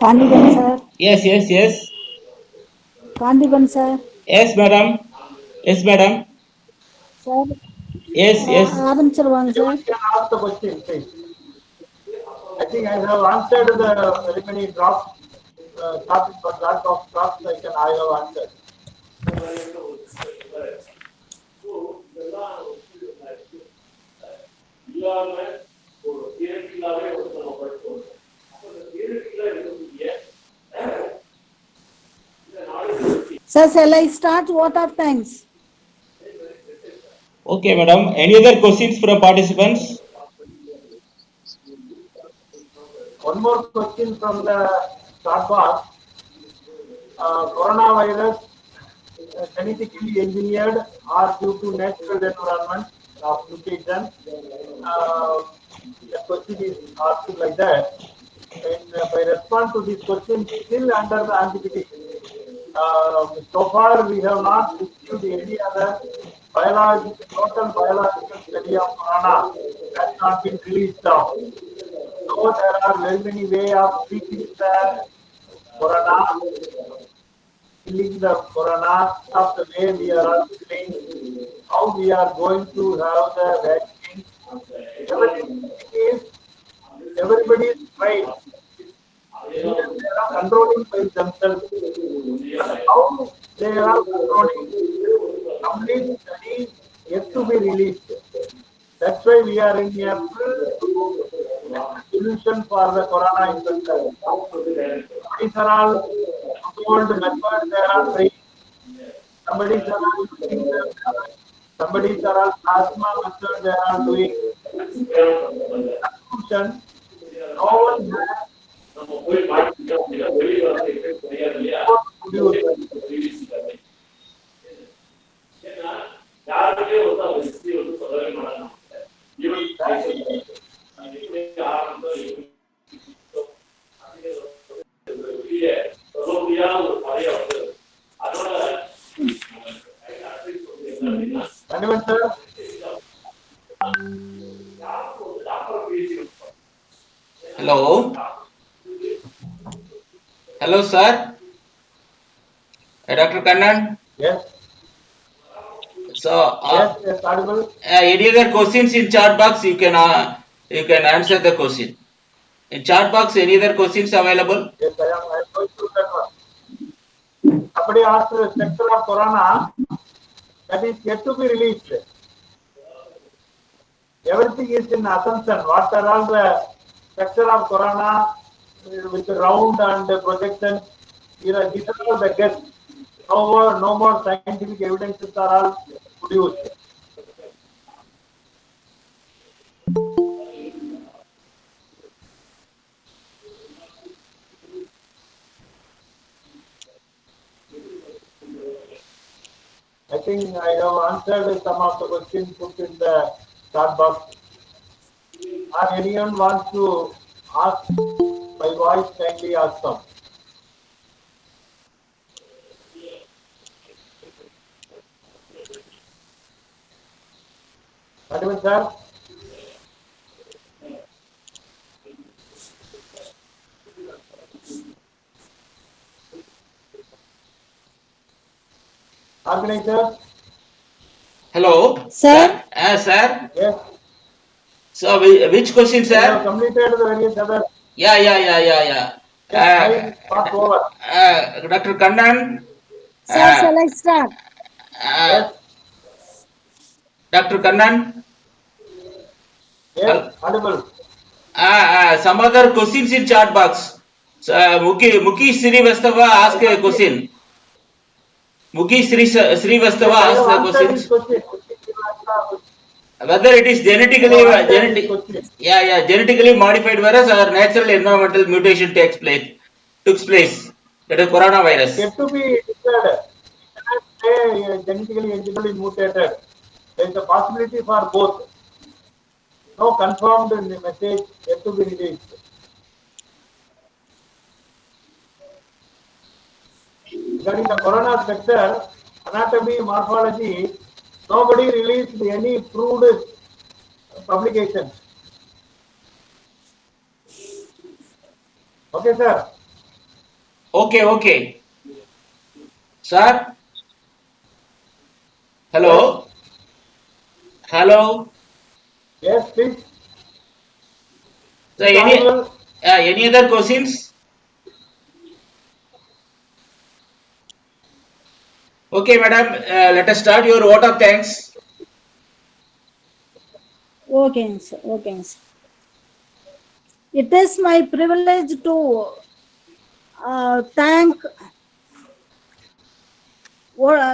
Kandiban sir. Yes, yes, yes. Kandiban sir. Yes, madam. Yes, madam. Sir. Yes, yes. ஆரம்பிச்சிருவாங்க sir. You can ask the question, please. I think I have answered the very many drops, topic for lot of drops I have answered. இல்லாம ஒரு தியரிட்டிக்கலாவே ஒரு நம்ம படிச்சோம். அப்ப அந்த தியரிட்டிக்கலா இருக்கக்கூடிய Sir, shall I start? What are thanks? Okay, madam. Any other questions from participants? One more question from the chat box. Coronavirus genetically engineered or due to natural environment of mutation? The question is asked like that. And by response to this question, still under the ambiguity. So far, we have not received any other total biological study of corona has not been released now. So there are very many ways of treating the corona, killing the corona, of the way we are all killing, how we are going to have the vaccine. Everybody is right. They are controlling by themselves. But how they are controlling? Complete study yet to be released. That's why we are in a full solution for the corona infection. These are all old methods they are trying. Somebody's are all using them. Somebody's are all plasma method they are doing. Solution. No one has நம்ம போய் மாட்டிக்கிட்டோம் அப்படின்னா வெளியே வந்து effect கிடையாது இல்லையா? ஏன்னா யாருமே வந்து அவங்க ஹிஸ்டரி வந்து சொல்லவே மாட்டாங்க. ஈவன் சொல்ல முடியாத ஒரு பழைய வந்து அதோட Hello. Hello, sir. Dr. Kannan. Yes. So, Yes, audible. any other questions in chat box? You can answer the question. In chat box, any other questions available? Yes, I am going through that one. Somebody asked the spectrum of corona that is yet to be released. Everything is in assumption. What are all the spectrum of corona with round and projection? These are all the guess. No more scientific evidences are all produced. I think I have answered some of the questions put in the chat box. Or anyone wants to ask by voice, kindly ask them. Madam, sir. Organizer. Hello. Sir. Sir. Yes. So, which question, sir? I have completed the various other. Yeah. Yes, over. Dr. Kannan. Sir, shall I start? Yes. Dr. Kannan. Yes, audible. Some other questions in chat box. So, Muki Srivastava asked a question. Muki Srivastava asked a question. Whether it is genetically modified virus or natural environmental mutation took place. That is coronavirus. Yet to be declared. Genetically genetically mutated. There is a possibility for both. No confirmed in the message yet to be released. Regarding the corona sector, anatomy, morphology, nobody released any proved publication. Okay, sir. Okay. Sir? Hello? Hello? Yes, please. So any other questions? Okay, madam, let us start your vote of thanks. Okay, sir. Okay, sir. It is my privilege to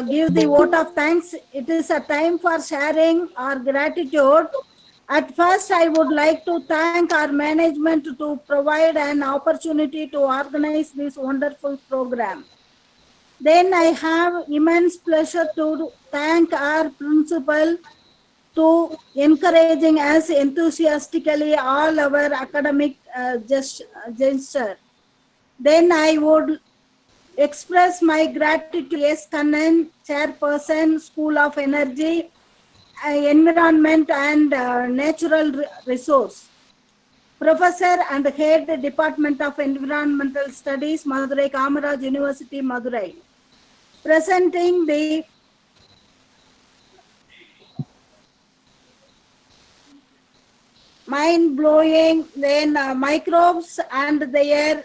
give the vote of thanks. It is a time for sharing our gratitude. At first, I would like to thank our management to provide an opportunity to organize this wonderful program. Then I have immense pleasure to thank our principal to encouraging us enthusiastically all our academic gesture. Then I would express my gratitude to S. Kannan, Chairperson, School of Energy, Environment and Natural Resource, Professor and Head Department of Environmental Studies, Madurai Kamaraj University, Madurai, presenting the mind-blowing then microbes and their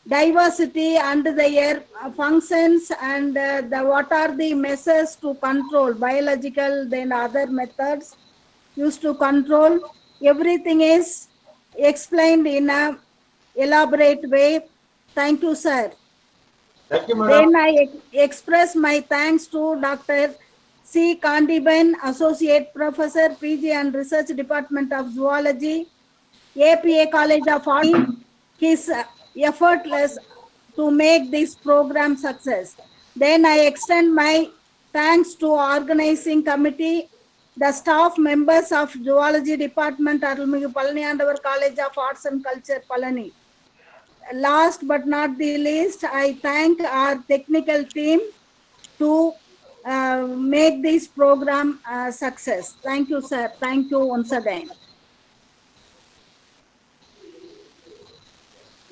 diversity and their functions and what are the measures to control biological then other methods used to control. Everything is explained in a elaborate way. Thank you, sir. Thank you, madam. Then I express my thanks to Dr. C. Kandiban, Associate Professor, PG and Research Department of Zoology, APA College of Art, his effortless to make this program success. Then I extend my thanks to organizing committee, the staff members of Zoology Department, Arulmigu Palaniandavaru College of Arts and Culture, Palani. Last but not the least, I thank our technical team to make this program a success. Thank you, sir. Thank you once again.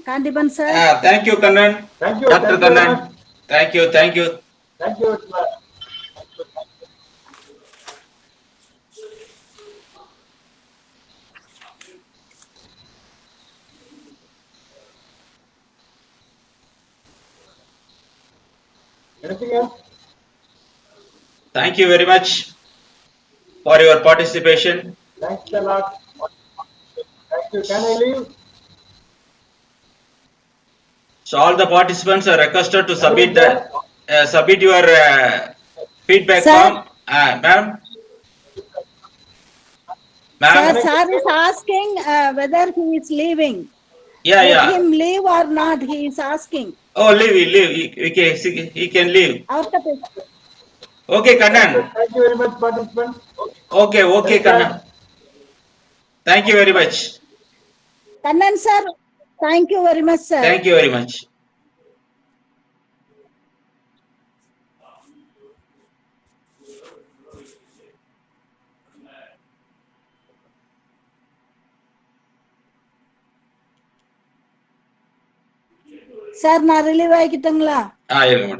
Kandiban, sir. Thank you, Kannan. Thank you. Dr. Thank you very much. Kannan. Thank you. Thank you. Anything else? Thank you very much for your participation. Thanks a lot. Thank you. Can I leave? So all the participants are requested to submit your feedback form. Ma'am? Sir is asking whether he is leaving. Let him leave or not, he is asking. Oh, leave. He can leave. Okay, Kannan. Thank you very much, participants. Okay, Kannan. Thank you very much. Kannan, sir. Thank you very much, sir. Thank you very much. Sir, நான் relieve ஆகிட்டங்களா? இருங்க.